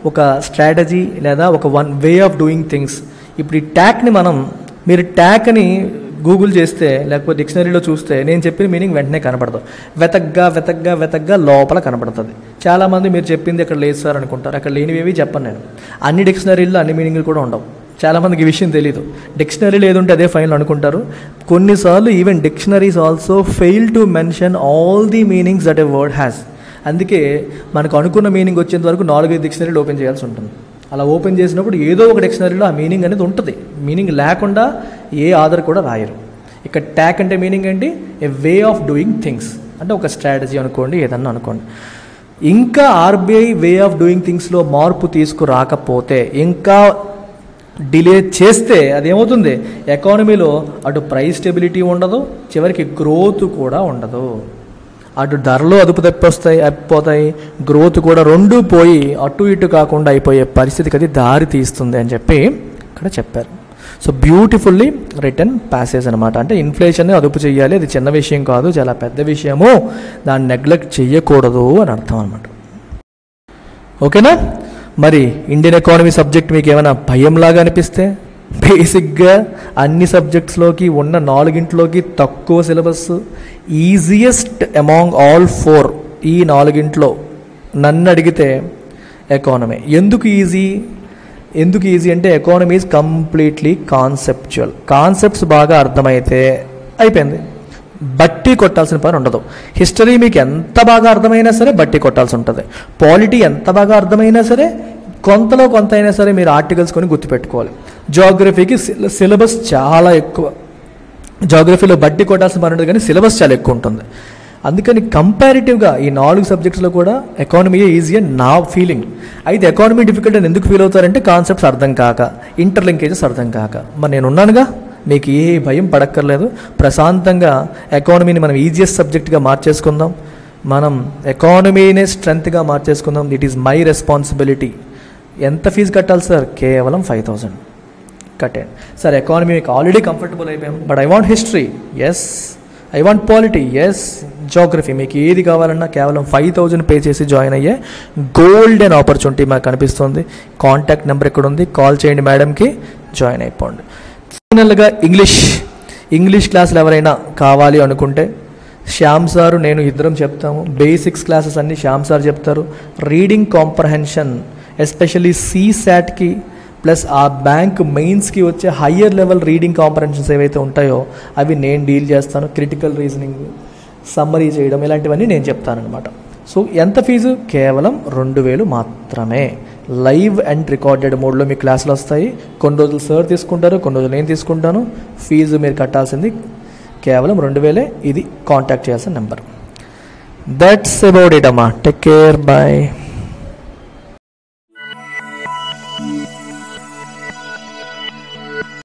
ఒక స్ట్రాటజీ లేదా ఒక వే ఆఫ్ డూయింగ్ థింగ్స్. ఇప్పుడు ఈ ట్యాక్ని మీరు ట్యాక్ అని గూగుల్ చేస్తే లేకపోతే డిక్షనరీలో చూస్తే నేను చెప్పిన మీనింగ్ వెంటనే కనపడదు, వెతగ్గా లోపల కనపడుతుంది. చాలామంది మీరు చెప్పింది అక్కడ లేదు సార్ అనుకుంటారు, అక్కడ లేనివేవి చెప్పను నేను. అన్ని డిక్షనరీల్లో అన్ని మీనింగ్లు కూడా ఉండవు. చాలామందికి ఈ విషయం తెలీదు. డిక్షనరీ లేదుంటే అదే ఫైనల్ అనుకుంటారు. కొన్నిసార్లు even dictionaries also fail to mention all the meanings that a word has. అందుకే మనకు అనుకున్న మీనింగ్ వచ్చేంత వరకు 4-5 డిక్షనరీలు ఓపెన్ చేయాల్సి ఉంటుంది. అలా ఓపెన్ చేసినప్పుడు ఏదో ఒక డిక్షనరీలో ఆ మీనింగ్ అనేది ఉంటుంది. మీనింగ్ లేకుండా ఏ ఆధార్ కూడా రాయరు. ఇక్కడ ట్యాక్ అంటే మీనింగ్ ఏంటి? ఏ వే ఆఫ్ డూయింగ్ థింగ్స్, అంటే ఒక స్ట్రాటజీ అనుకోండి, ఏదన్నా అనుకోండి. ఇంకా ఆర్బీఐ వే ఆఫ్ డూయింగ్ థింగ్స్లో మార్పు తీసుకురాకపోతే, ఇంకా డిలే చేస్తే అదేమవుతుంది? ఎకానమీలో అటు ప్రైస్ స్టెబిలిటీ ఉండదు, చివరికి గ్రోత్ కూడా ఉండదు. అటు ధరలు అదుపు అయిపోతాయి, గ్రోత్ కూడా రెండూ పోయి అటు ఇటు కాకుండా అయిపోయే పరిస్థితికి అది దారి తీస్తుంది అని చెప్పి ఇక్కడ చెప్పారు. సో బ్యూటిఫుల్లీ రిటర్న్ ప్యాసేజ్ అనమాట. అంటే ఇన్ఫ్లేషన్ని అదుపు చేయాలి, అది చిన్న విషయం కాదు, చాలా పెద్ద విషయము, దాన్ని నెగ్లెక్ట్ చేయకూడదు అని అర్థం అనమాట. ఓకేనా? మరి ఇండియన్ ఎకానమీ సబ్జెక్ట్ మీకు ఏమైనా భయంలాగా అనిపిస్తే, బేసిక్గా అన్ని సబ్జెక్ట్స్లోకి ఉన్న 4 తక్కువ సిలబస్, ఈజియెస్ట్ అమాంగ్ ఆల్ 4 ఈ 4 నన్ను అడిగితే ఎకానమీ. ఎందుకు ఈజీ అంటే economy is completely conceptual. Concepts బాగా అర్థమైతే అయిపోయింది, బట్టి కొట్టాల్సిన పని ఉండదు. హిస్టరీ మీకు ఎంత బాగా అర్థమైనా సరే బట్టి కొట్టాల్సి ఉంటుంది. పాలిటీ ఎంత బాగా అర్థమైనా సరే కొంతలో కొంత అయినా సరే మీరు ఆర్టికల్స్ కొని గుర్తుపెట్టుకోవాలి. జాగ్రఫీకి సిలబస్ చాలా ఎక్కువ, జాగ్రఫీలో బట్టి కొట్టాల్సిన పని ఉండదు, కానీ సిలబస్ చాలా ఎక్కువ ఉంటుంది. అందుకని కంపారిటివ్గా ఈ 4 సబ్జెక్ట్స్లో కూడా ఎకానమీయే ఈజీ అని నా ఫీలింగ్. అయితే ఎకానమీ డిఫికల్ట్ అని ఎందుకు ఫీల్ అవుతారంటే కాన్సెప్ట్స్ అర్థం కాక, ఇంటర్లింకేజెస్ అర్థం కాక. మరి నేను ఉన్నానుగా, మీకు ఏ భయం పడక్కర్లేదు. ప్రశాంతంగా ఎకానమీని మనం ఈజియెస్ట్ సబ్జెక్ట్గా మార్చేసుకుందాం, మనం ఎకానమీనే స్ట్రెంత్గా మార్చేసుకుందాం. It is my responsibility. ఎంత ఫీజు కట్టాలి సార్? కేవలం 5,000 కట్టండి. సార్ ఎకానమీ మీకు ఆల్రెడీ కంఫర్టబుల్ అయిపోయాం, but I want history, yes. I want polity, yes. Geography, మీకు ఏది కావాలన్నా కేవలం 5,000 పే చేసి జాయిన్ అయ్యే గోల్డెన్ ఆపర్చునిటీ మాకు కనిపిస్తుంది. కాంటాక్ట్ నెంబర్ ఇక్కడ ఉంది, కాల్ చేయండి మేడంకి, జాయిన్ అయిపోండి. ఫైనల్గా ఇంగ్లీష్ క్లాసులు ఎవరైనా కావాలి అనుకుంటే శ్యామ్ సారు నేను ఇద్దరం చెప్తాము. బేసిక్స్ క్లాసెస్ అన్నీ శ్యామ్ సార్ చెప్తారు. రీడింగ్ కాంప్రహెన్షన్ ఎస్పెషల్లీ CSATకి ప్లస్ ఆ బ్యాంక్ మెయిన్స్కి వచ్చే హయ్యర్ లెవెల్ రీడింగ్ కాంప్రహెన్షన్స్ ఏవైతే ఉంటాయో అవి నేను డీల్ చేస్తాను. క్రిటికల్ రీజనింగ్, సమ్మరీ చేయడం, ఇలాంటివన్నీ నేను చెప్తానమాట. సో ఎంత ఫీజు? కేవలం 2000 మాత్రమే. లైవ్ అండ్ రికార్డెడ్ మోడ్లో మీ క్లాసులు వస్తాయి. కొన్ని రోజులు సార్ తీసుకుంటారు, కొన్ని రోజులు నేను తీసుకుంటాను. ఫీజు మీరు కట్టాల్సింది కేవలం 2000. ఇది కాంటాక్ట్ చేయాల్సిన నెంబర్. దట్స్ అబౌట్ ఇట్ అమ్మా. Take care, bye.